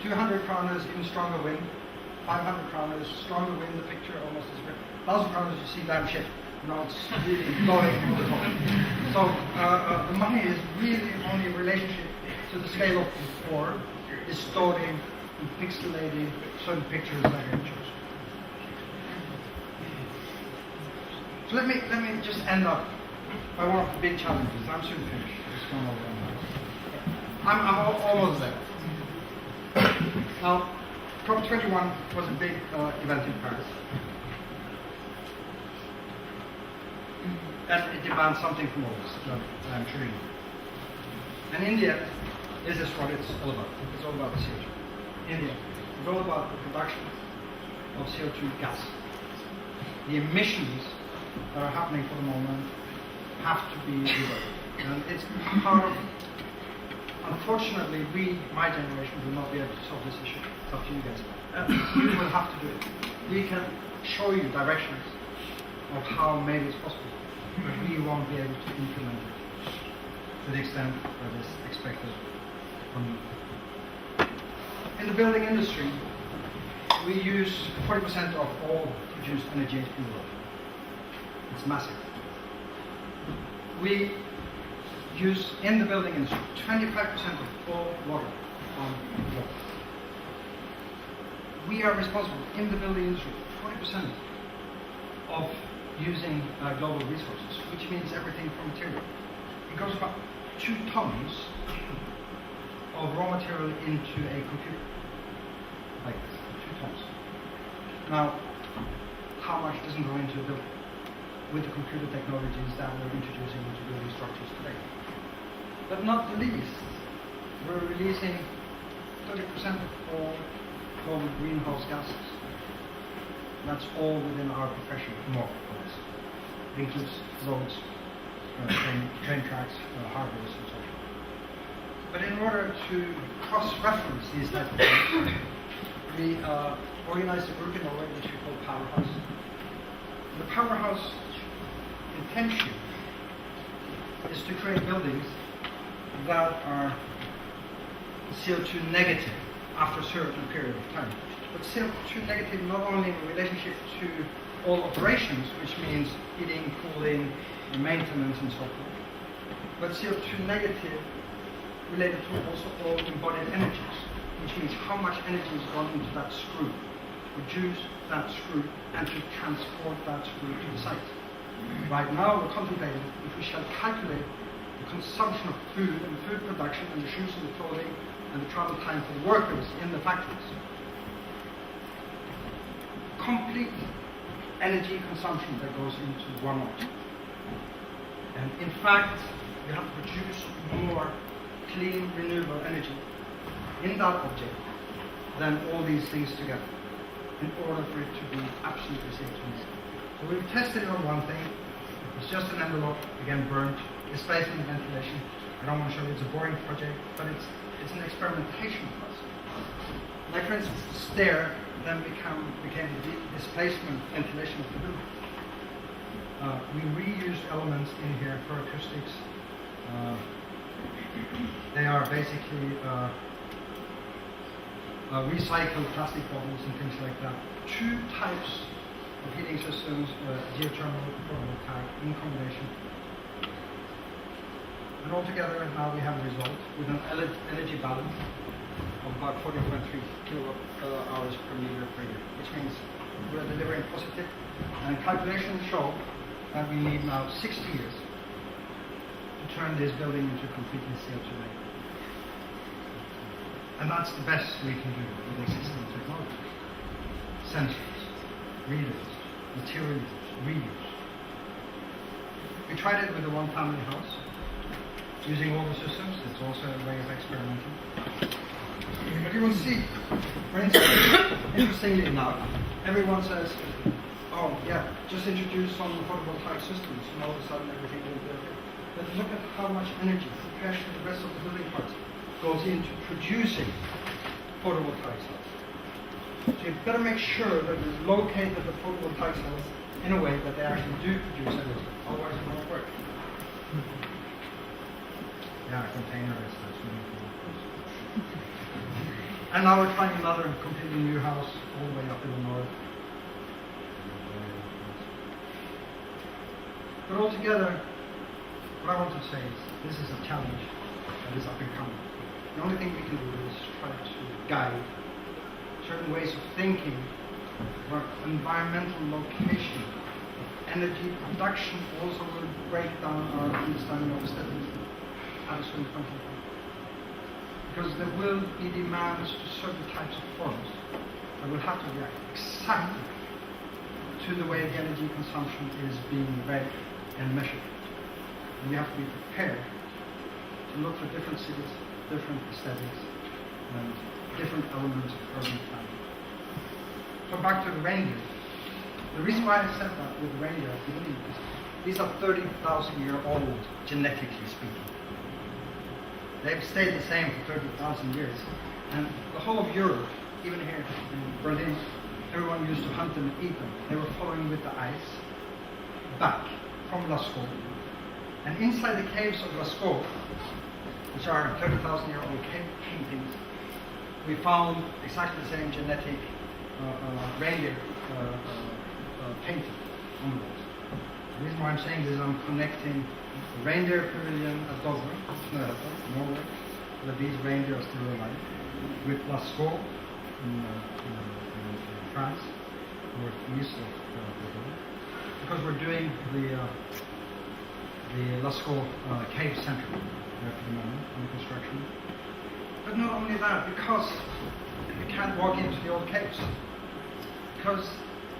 200 kroners, even stronger wind. 500 kroners, stronger wind, the picture almost is great. 1,000 kroners, you see damn shit. You know, it's really blowing all the time. So, the money is really only a relationship to the scale of before, distorting and pixelating certain pictures like images. So let me just end up by one of the big challenges. I'm soon finished. Just going over now. I'm almost there. Now, COP21 was a big event in Paris. And it demands something from all of us, I'm sure you know. And in the end, this is what it's all about. It's all about the CO2. In the end, it's all about the production of CO2 gas. The emissions that are happening for the moment have to be reversed. And it's part of, unfortunately, my generation, will not be able to solve this issue. It's up to you guys. We will have to do it. We can show you directions of how maybe it's possible, but we won't be able to implement it to the extent that is expected from you. In the building industry, we use 40% of all produced energy in the world. It's massive. We use, in the building industry, 25% of all water on the floor. We are responsible, in the building industry, 40% of using global resources, which means everything from material. It goes about 2 tons of raw material into a computer. Like this, 2 tons. Now, how much doesn't go into a building with the computer technologies that we're introducing into building structures today? But not the least, we're releasing 30% of all global greenhouse gases. That's all within our profession, more of course. It includes roads, train tracks, harbors, and so on. But in order to cross-reference these types of things, we organized a group in Norway which we call Powerhouse. The Powerhouse intention is to create buildings that are CO2 negative after a certain period of time. But CO2 negative not only in relationship to all operations, which means heating, cooling, maintenance, and so forth, but CO2 negative related to also all embodied energies, which means how much energy is gone into that screw, produce that screw, and to transport that screw to the site. Right now, we're contemplating if we shall calculate the consumption of food and food production and the shoes and the clothing and the travel time for the workers in the factories. Complete energy consumption that goes into one object. And in fact, you have to produce more clean, renewable energy in that object than all these things together in order for it to be absolutely safe to use. So we've tested it on one thing. It's just an envelope, again burnt, displacement and ventilation. I don't want to show you, it's a boring project, but it's an experimentation for us. Like for instance, the stair then became the displacement ventilation of the building. We reused elements in here for acoustics. They are basically recycled plastic bottles and things like that. 2 types of heating systems, geothermal, photovoltaic, in combination. And altogether now we have a result with an energy balance of about 40.3 kilowatt hours per meter per year, which means we're delivering positive. And calculations show that we need now 60 years to turn this building into completely CO2 negative. And that's the best we can do with existing technology. Sensors, readers, materials, reuse. We tried it with the one family house, using all the systems. It's also a way of experimenting. But you will see, for instance, interestingly enough, everyone says, oh yeah, just introduce some photovoltaic systems and all of a sudden everything will be okay. But look at how much energy compared to the rest of the building parts goes into producing photovoltaic cells. So you better make sure that you locate the photovoltaic cells in a way that they actually do produce energy, otherwise it won't work. Yeah, a container is that's really cool. And now we're trying another completely new house all the way up in the north. But altogether, what I want to say is this is a challenge that is up and coming. The only thing we can do is try to guide certain ways of thinking about environmental location of energy production also will break down our understanding of aesthetics at a certain point in time. Because there will be demands to certain types of forms that will have to react exactly to the way the energy consumption is being read and measured. And you have to be prepared to look for different cities, different aesthetics, and different elements of urban planning. So back to the reindeer. The reason why I said that with the reindeer at the beginning is these are 30,000-year-old, genetically speaking. They've stayed the same for 30,000 years. And the whole of Europe, even here in Berlin, everyone used to hunt them and eat them. They were following with the ice back from Lascaux. And inside the caves of Lascaux, which are 30,000-year-old cave paintings, we found exactly the same genetic reindeer painting on the walls. The reason why I'm saying this is I'm connecting the reindeer pavilion at Dover, Snøhetta, Norway, where these reindeer are still alive, with Lascaux in France, northeast of Bordeaux, because we're doing the Lascaux cave center at the moment under construction. But not only that, because we can't walk into the old caves, because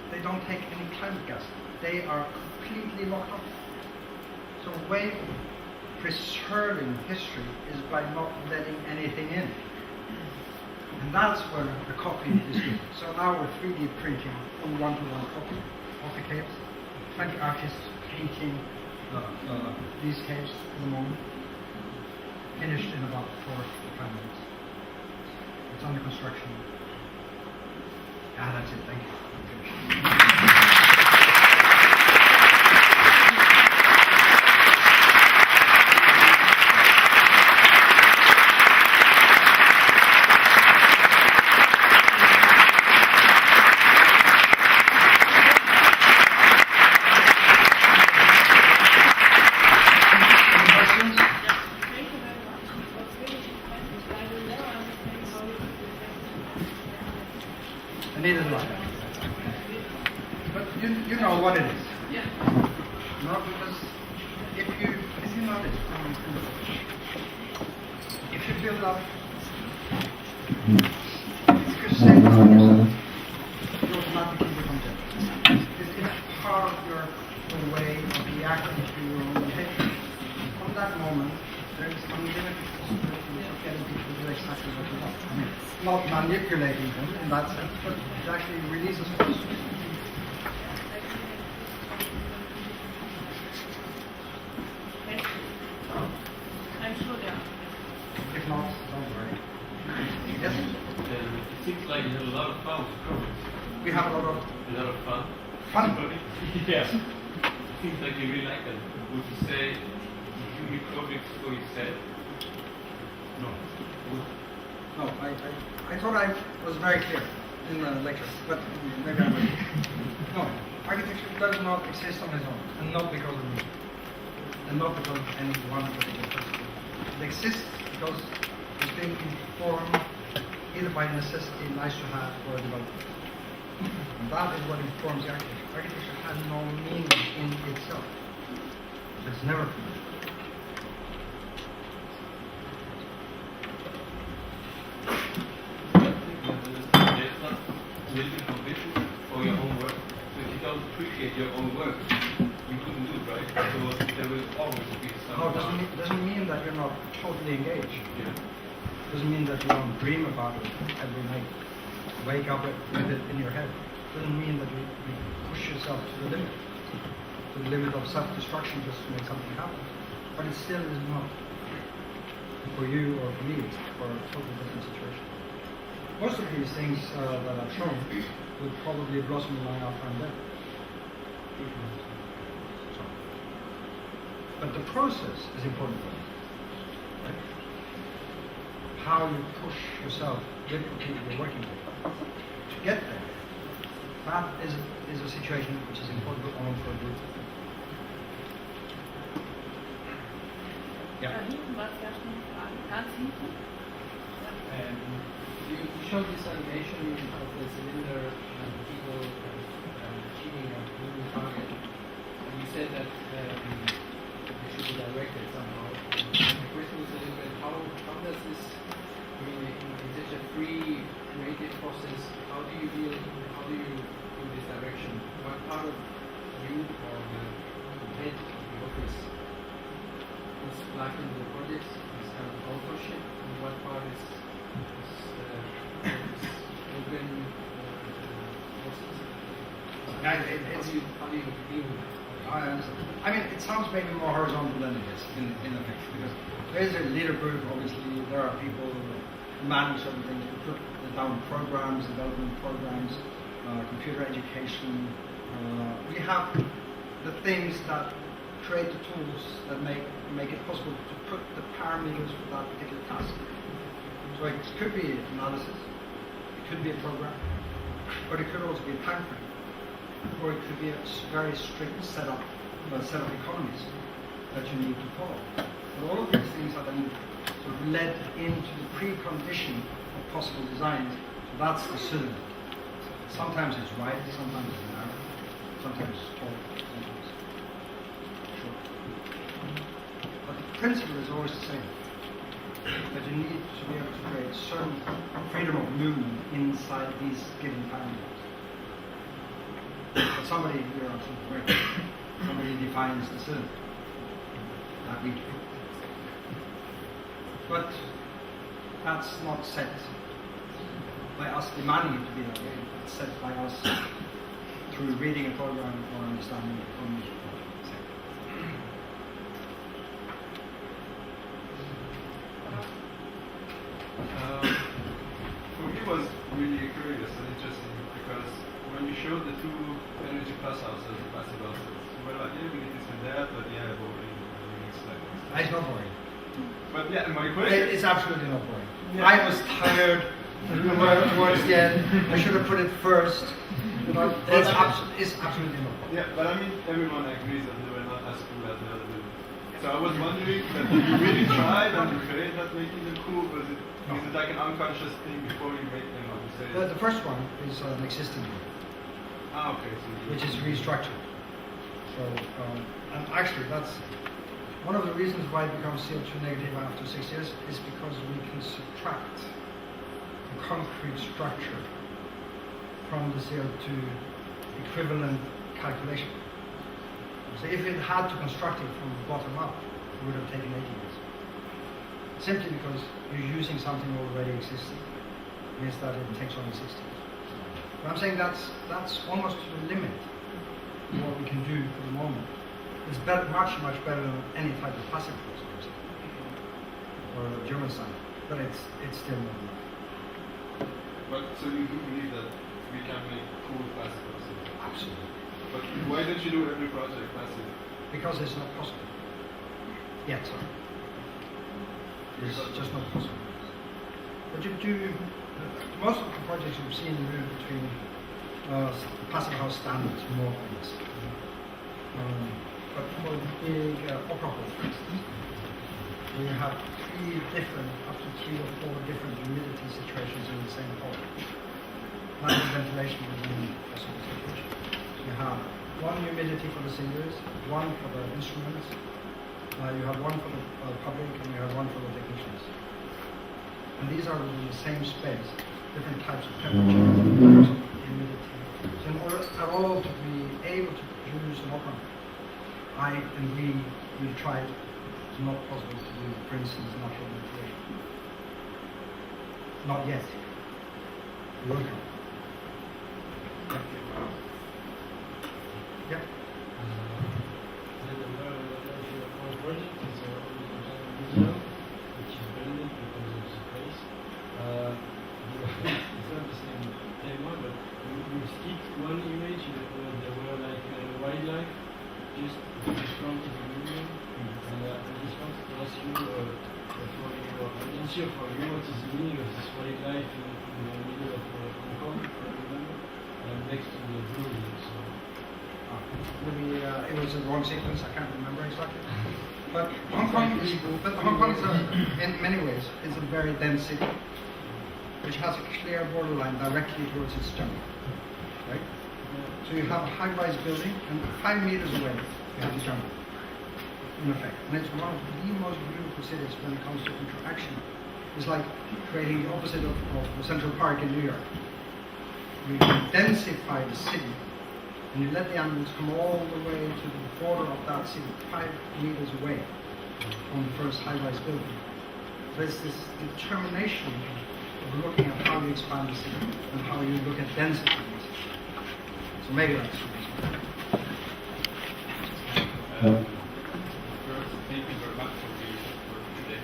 they don't take any climate gas. They are completely locked up. So the way of preserving history is by not letting anything in. And that's where the copy is good. So now we're 3D printing a one-to-one copy of the caves. 20 artists painting these caves at the moment. Finished in about 4 to 5 minutes. It's under construction. That's it. Thank you. But you know what it is. Yeah. No, because if you know this, if you build up, if you say about yourself, you automatically become dead. It's part of your way of reacting to your own behavior. From that moment, there is unlimited possibility of getting people to do exactly what you want. I mean, not manipulating them in that sense, but it actually releases force. I'm sure there are. If not, don't worry. Yes? It seems like you had a lot of fun with projects. We have a lot of fun. Fun? Yes. It seems like you really like them. Would you say you do projects for yourself? No. No, I thought I was very clear in the lecture, but maybe I wasn't. No, architecture does not exist on its own, and not because of me, and not because of any one particular person. It exists because it's being informed either by necessity, nice to have, or development. And that is what informs the architecture. Architecture has no meaning in itself. It's never. Building conditions for your own work. So if you don't appreciate your own work, you couldn't do it, right? So there will always be some. No, doesn't mean that you're not totally engaged. Yeah. Doesn't mean that you don't dream about it every night. Wake up with it in your head. Doesn't mean that you push yourself to the limit of self-destruction just to make something happen. But it still is not for you or for me. It's for a totally different situation. Most of these things that I've shown will probably blossom along after I'm dead. So. But the process is important for me. Right? How you push yourself with the people you're working with to get there. That is a situation which is important only for a group. Yeah. You showed this animation of the cylinder and people cheating and moving target. you said that it should be directed somehow. My question is a little bit, how does this, I mean, in such a free creative process, how do you do this direction? What part of you or the head of the office is lacking the projects, is kind of authorship, and what part is open process? Yeah, How do you deal with that? I understand. I mean, it sounds maybe more horizontal than it is in effect, because there is a leader group, obviously, there are people who manage certain things, who put down programs, development programs, computer education. We have the things that create the tools that make it possible to put the parameters for that particular task. So it could be analysis, it could be a program, but it could also be a time frame. Or it could be a very strict set of economies that you need to follow. But all of these things are then sort of led into the precondition of possible designs. So that's the cylinder. Sometimes it's wide, sometimes it's narrow, sometimes it's tall, sometimes short. But the principle is always the same. That you need to be able to create certain freedom of movement inside these given parameters. But somebody, you're absolutely right, somebody defines the cylinder that we do. But that's not set by us demanding it to be that way. It's set by us through reading a program or understanding the economy. For me, it was really curious and interesting because when you showed the two energy plus houses, the passive houses, you were like, yeah, we need this and that, but yeah, boring. It's not boring. But yeah, my question. It's absolutely not boring. Yeah. I was tired towards the end. I should have put it first. But it's absolutely not boring. Yeah, but I mean, everyone agrees that they were not as cool as the other two. So I was wondering that you really tried and you failed at making them cool, was it? No. Is it like an unconscious thing before you make them? Or you say The first one is an existing one, okay, so which is restructured. So, and actually, that's one of the reasons why it becomes CO2 negative after 6 years is because we can subtract the concrete structure from the CO2 equivalent calculation. So if it had to construct it from the bottom up, it would have taken 80 years. Simply because you're using something already existing, means that it takes only 60 years. But I'm saying that's almost to the limit of what we can do for the moment. It's much better than any type of passive process or German side, but it's still not enough. But so you do believe that we can make cool passive houses? Absolutely. But why don't you do every project passive? Because it's not possible. Yet. It's just not possible. But you do, most of the projects you've seen move between passive house standards more or less. But for the big opera hall, for instance, we have up to three or four different humidity situations in the same hall. Not ventilation is one possible situation. You have one humidity for the singers, one for the instruments, you have one for the public, and you have one for the technicians. And these are within the same space, different types of temperature, different types of humidity. So in order at all to be able to produce an opera, we tried. It's not possible to do, for instance, natural ventilation. Not yet. It will come. Yep. Project is video, which is brilliant because of the place. It's not the same thema, but we skipped one image where there were like wildlife just in front of the building. And I just wanted to ask you, for your audience here, for you, what is the meaning of this wildlife in the middle of Hong Kong, if I remember, next to the building? So. Maybe it was a wrong sequence, I can't remember exactly. But Hong Kong is in many ways, is a very dense city, which has a clear borderline directly towards its jungle. Right? So you have a high-rise building, and 5 meters away, You have the jungle, in effect. And it's one of the most beautiful cities when it comes to interaction. It's like creating the opposite of Central Park in New York. You densify the city, and you let the animals come all the way to the border of that city, 5 meters away from the first high-rise building. There's this determination of looking at how you expand the city and how you look at density in the city. So maybe that's the reason. First, thank you very much for being here today.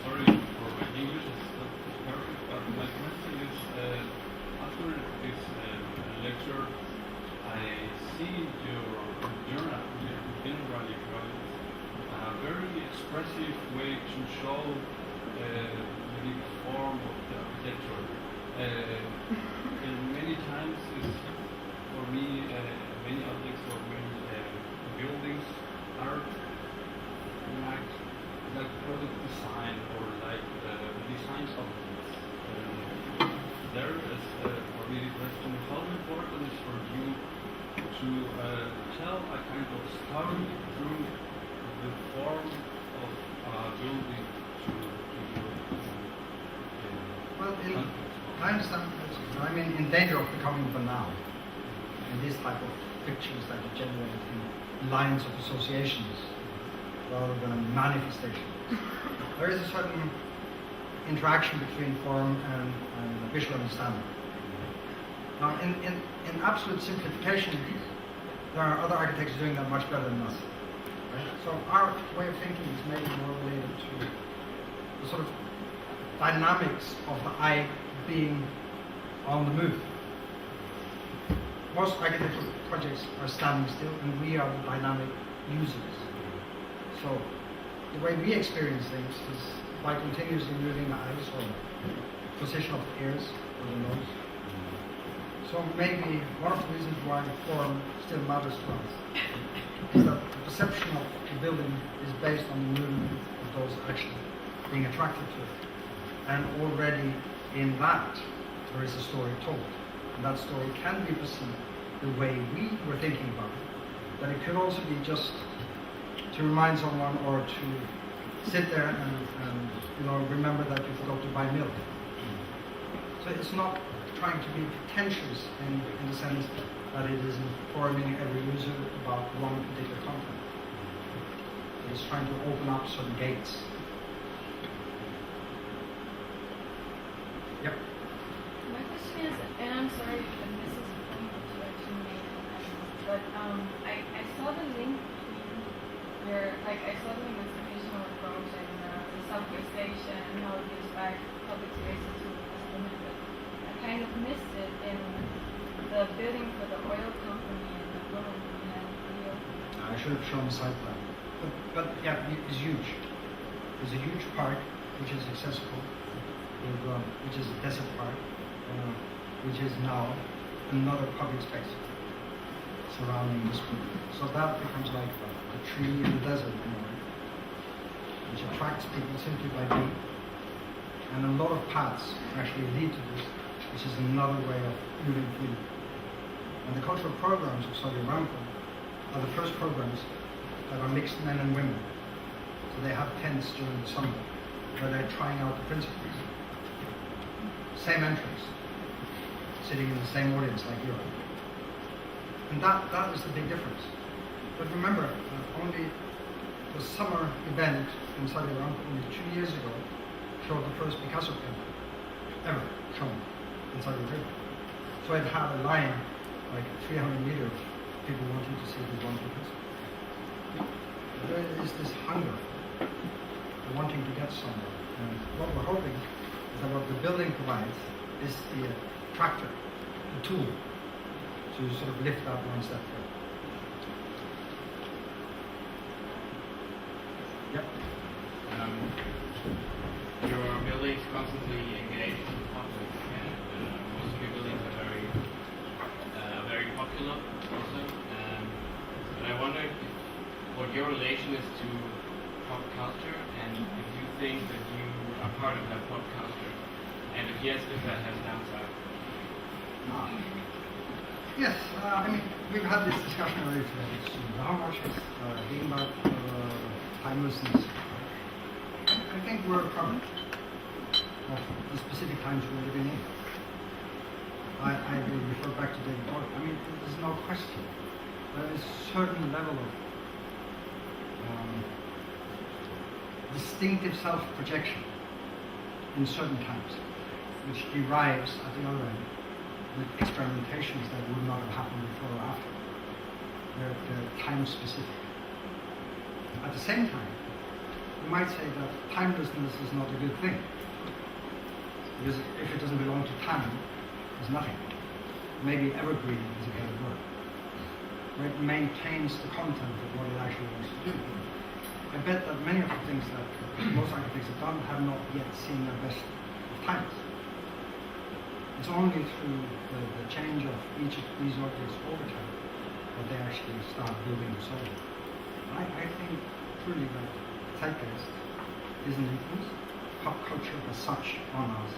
Sorry for my English, it's not perfect, but my question is, after this lecture, I see your journal, generally, a very expressive way to show the form of the architecture. And many times, for me, many objects or many buildings are like product design or like design objects. There is for me the question: how important is for you to tell a kind of story through the form of a building to your Well, I understand. I'm in danger of becoming banal in this type of pictures that you generate in lines of associations rather than manifestations. There is a certain interaction between form and visual understanding. Now, in absolute simplification, there are other architects doing that much better than us. Right? So our way of thinking is maybe more related to the sort of dynamics of the eye being on the move. Most architectural projects are standing still, and we are the dynamic users. So the way we experience things is by continuously moving the eyes or position of the ears or the nose. So maybe one of the reasons why form still matters to us is that the perception of the building is based on the movement of those actually being attracted to it. And already in that, there is a story told. And that story can be perceived the way we were thinking about it. But it could also be just to remind someone or to sit there and remember that you forgot to buy milk. So it's not trying to be pretentious in the sense that it is informing every user about one particular content. It is trying to open up certain gates. Yep. My question is, and I'm sorry if this is a point that you actually made, but I saw the link between I saw the emancipation approach and the subway station and how it gives back public spaces to the customer, but I kind of missed it in the building for the oil company and the woman who had Rio. I should have shown the site plan. But yeah, it's huge. There's a huge park which is accessible, which is a desert park, which is now another public space surrounding this building. So that becomes like a tree in the desert in a way, which attracts people simply by being. And a lot of paths actually lead to this, which is another way of moving freely. And the cultural programs of Saudi Aramco are the first programs that are mixed men and women. So they have tents during the summer where they're trying out the principles. Same entrance, sitting in the same audience like you are. And that is the big difference. But remember, only the summer event in Saudi Aramco only 2 years ago showed the first Picasso painting ever shown in Saudi Arabia. So it had a line like 300 meters of people wanting to see the one Picasso. There is this hunger, wanting to get somewhere. And what we're hoping is that what the building provides is the tractor, the tool, to sort of lift that one step further. Yep. Your buildings constantly engage with the public, and most of your buildings are very popular also. But I wonder what your relation is to pop culture, and if you think that you are part of that pop culture, and if yes, if that has downside. Yes, I mean, we've had this discussion already today. How much is being about timelessness? I think we're a product of the specific times we're living in. I will refer back to David Boyle. I mean, there's no question. There is a certain level of distinctive self-projection in certain times, which derives at the other end with experimentations that would not have happened before or after. They're time specific. At the same time, you might say that timelessness is not a good thing. Because if it doesn't belong to time, it's nothing. Maybe evergreen is a better word. Where it maintains the content of what it actually wants to do. I bet that many of the things that most architects have done have not yet seen the best of times. It's only through the change of each of these objects over time that they actually start building the soul. I think truly that zeitgeist is an influence. Pop culture as such on us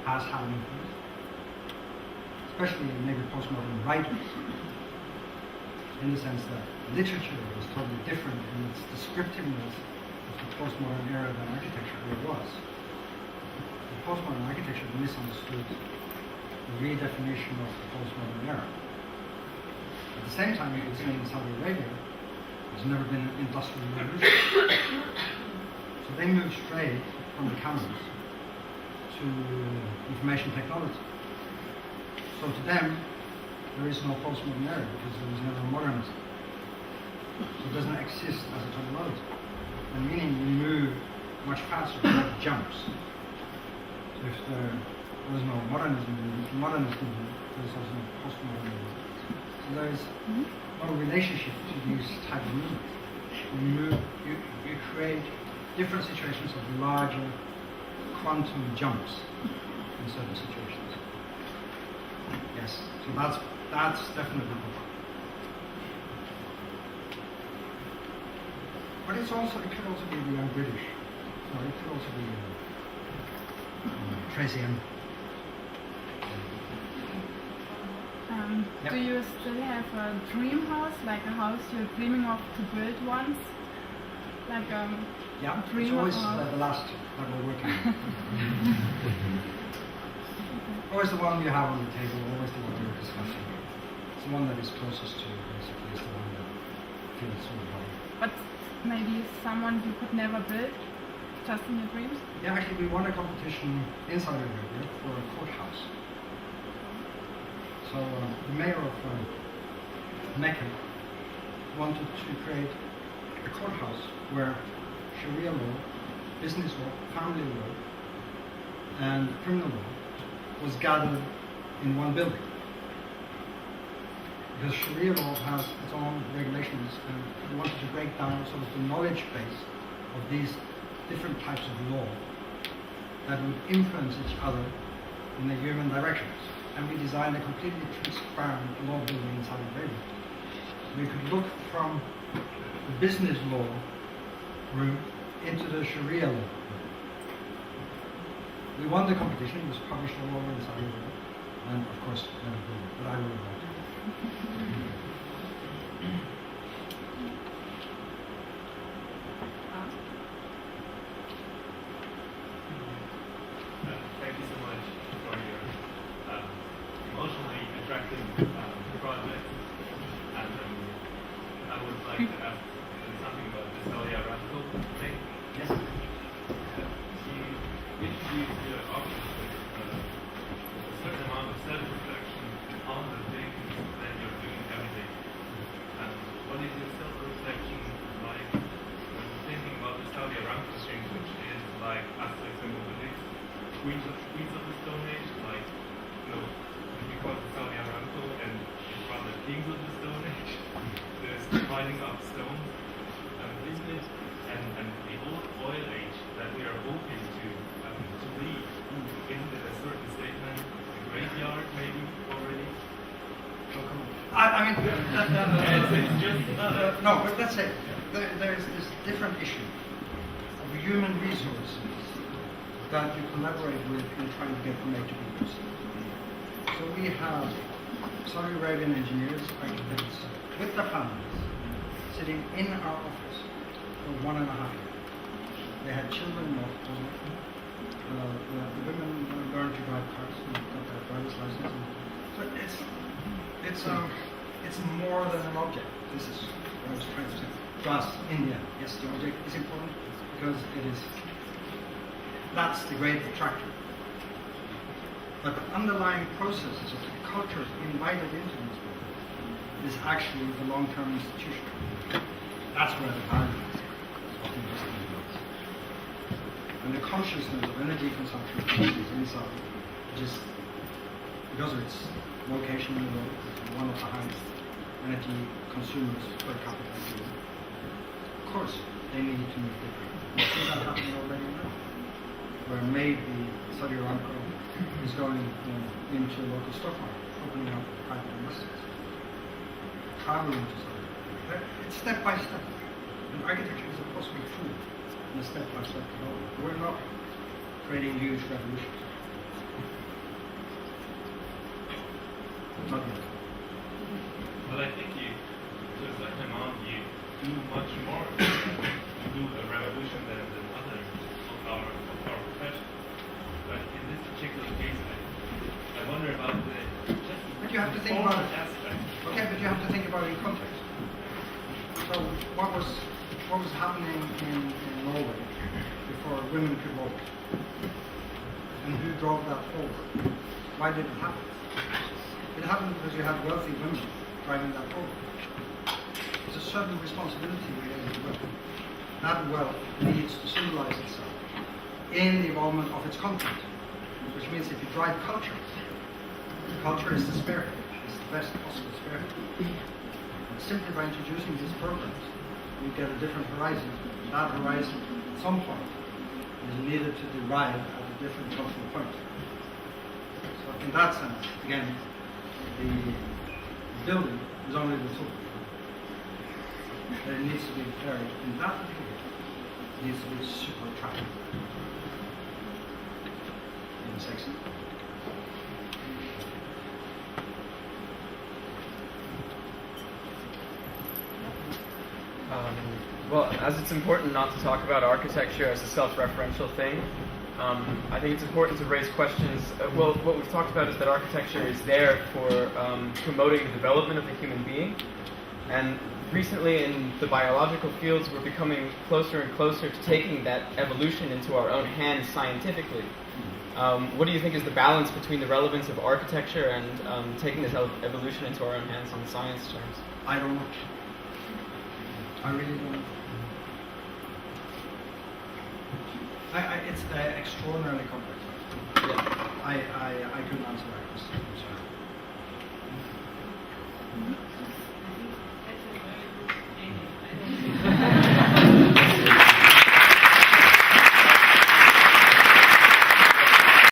has had an influence. Especially maybe postmodern writers. In the sense that literature is totally different in its descriptiveness of the postmodern era than architecture ever was. The postmodern architecture misunderstood the redefinition of the postmodern era. At the same time, you can see in Saudi Arabia, there's never been an industrial revolution. So they moved straight from the cameras to information technology. So to them, there is no postmodern era because there was never a modernism. So it doesn't exist as a terminology. And meaning we move much faster, like jumps. So if there was no modernism, there's also no postmodernism. So there is no relationship to these type of movements. You create different situations of larger quantum jumps in certain situations. Yes, so that's definitely the problem. But it could also be the young British. So it could also be Tracy M. Yep. Do you still have a dream house, like a house you're dreaming of to build once? Like Yeah, it's dream always house? the last that we're working on. Always the one you have on the table, always the one you're discussing. It's the one that is closest to you, basically. It's the one that feels sort of right. But maybe someone you could never build, just in your dreams? Yeah, actually, we won a competition in Saudi Arabia for a courthouse. So the mayor of Mecca wanted to create a courthouse where Sharia law, business law, family law, and criminal law was gathered in one building. Because Sharia law has its own regulations, and we wanted to break down sort of the knowledge base of these different types of law that would influence each other in the human directions. And we designed a completely transparent law building in Saudi Arabia. We could look from the business law room into the Sharia law. We won the competition. It was published all over in Saudi Arabia, and of course, never built it, but I would have liked it. Thank you so much for your emotionally attractive project. And I would like to ask something about the Saudi Aramco thing. Yes. You introduced your options with a certain amount of self-reflection on the things that you're doing every day. What is your self-reflection like when thinking about the Saudi Aramco thing, which is like aspects of the queens of the Stone Age, like, you know, we call it Saudi Aramco, and it's rather kings of the Stone Age. There's dividing up stones and business, and the old oil age that we are hoping to lead into a certain statement, a graveyard maybe already. I mean, It's just no, but let's say there's this different issue of human resources that you collaborate with in trying to get from A to B. So we have Saudi Arabian engineers, architects, with their families, sitting in our office for 1.5 years. They had children, multiple. The women learned to drive cars and got their driver's license. So it's more than an object. This is what I was trying to say. Plus, India, yes, the object is important because that's the great attractor. But the underlying processes of the cultures invited into this world is actually the long-term institution. That's where the value is of investing in those. And the consciousness of energy consumption is inside, just because of its location in the world, it's one of the highest energy consumers per capita. Of course, they need to move differently. You see that happening already now, where maybe Saudi Aramco is going into local stock market, opening up private investors, traveling to Saudi Arabia. It's step by step. And architecture is supposed to be true in a step by step development. We're not creating huge revolutions. Not yet. But I think you, to a certain amount, you do much more to do a revolution than other of our profession. But in this particular case, I wonder about the just But you have to think about it. aspect. Okay, but you have to think about it in context. So what was happening in Norway before women could vote? And who drove that forward? Why did it happen? It happened because you had wealthy women driving that forward. There's a certain responsibility related to wealth. That wealth needs to symbolize itself in the involvement of its content, which means if you drive culture, culture is the spirit, it's the best possible spirit. And simply by introducing these programs, you get a different horizon. That horizon, at some point, is needed to derive at a different cultural point. So in that sense, again, the building is only the tool. But it needs to be very, in that particular, it needs to be super attractive. And sexy. Well, as it's important not to talk about architecture as a self-referential thing, I think it's important to raise questions. Well, what we've talked about is that architecture is there for promoting the development of the human being. And recently in the biological fields, we're becoming closer and closer to taking that evolution into our own hands scientifically. What do you think is the balance between the relevance of architecture and taking this evolution into our own hands on science terms? I don't know. I really don't know. It's extraordinarily complex. Yeah. I couldn't answer that question.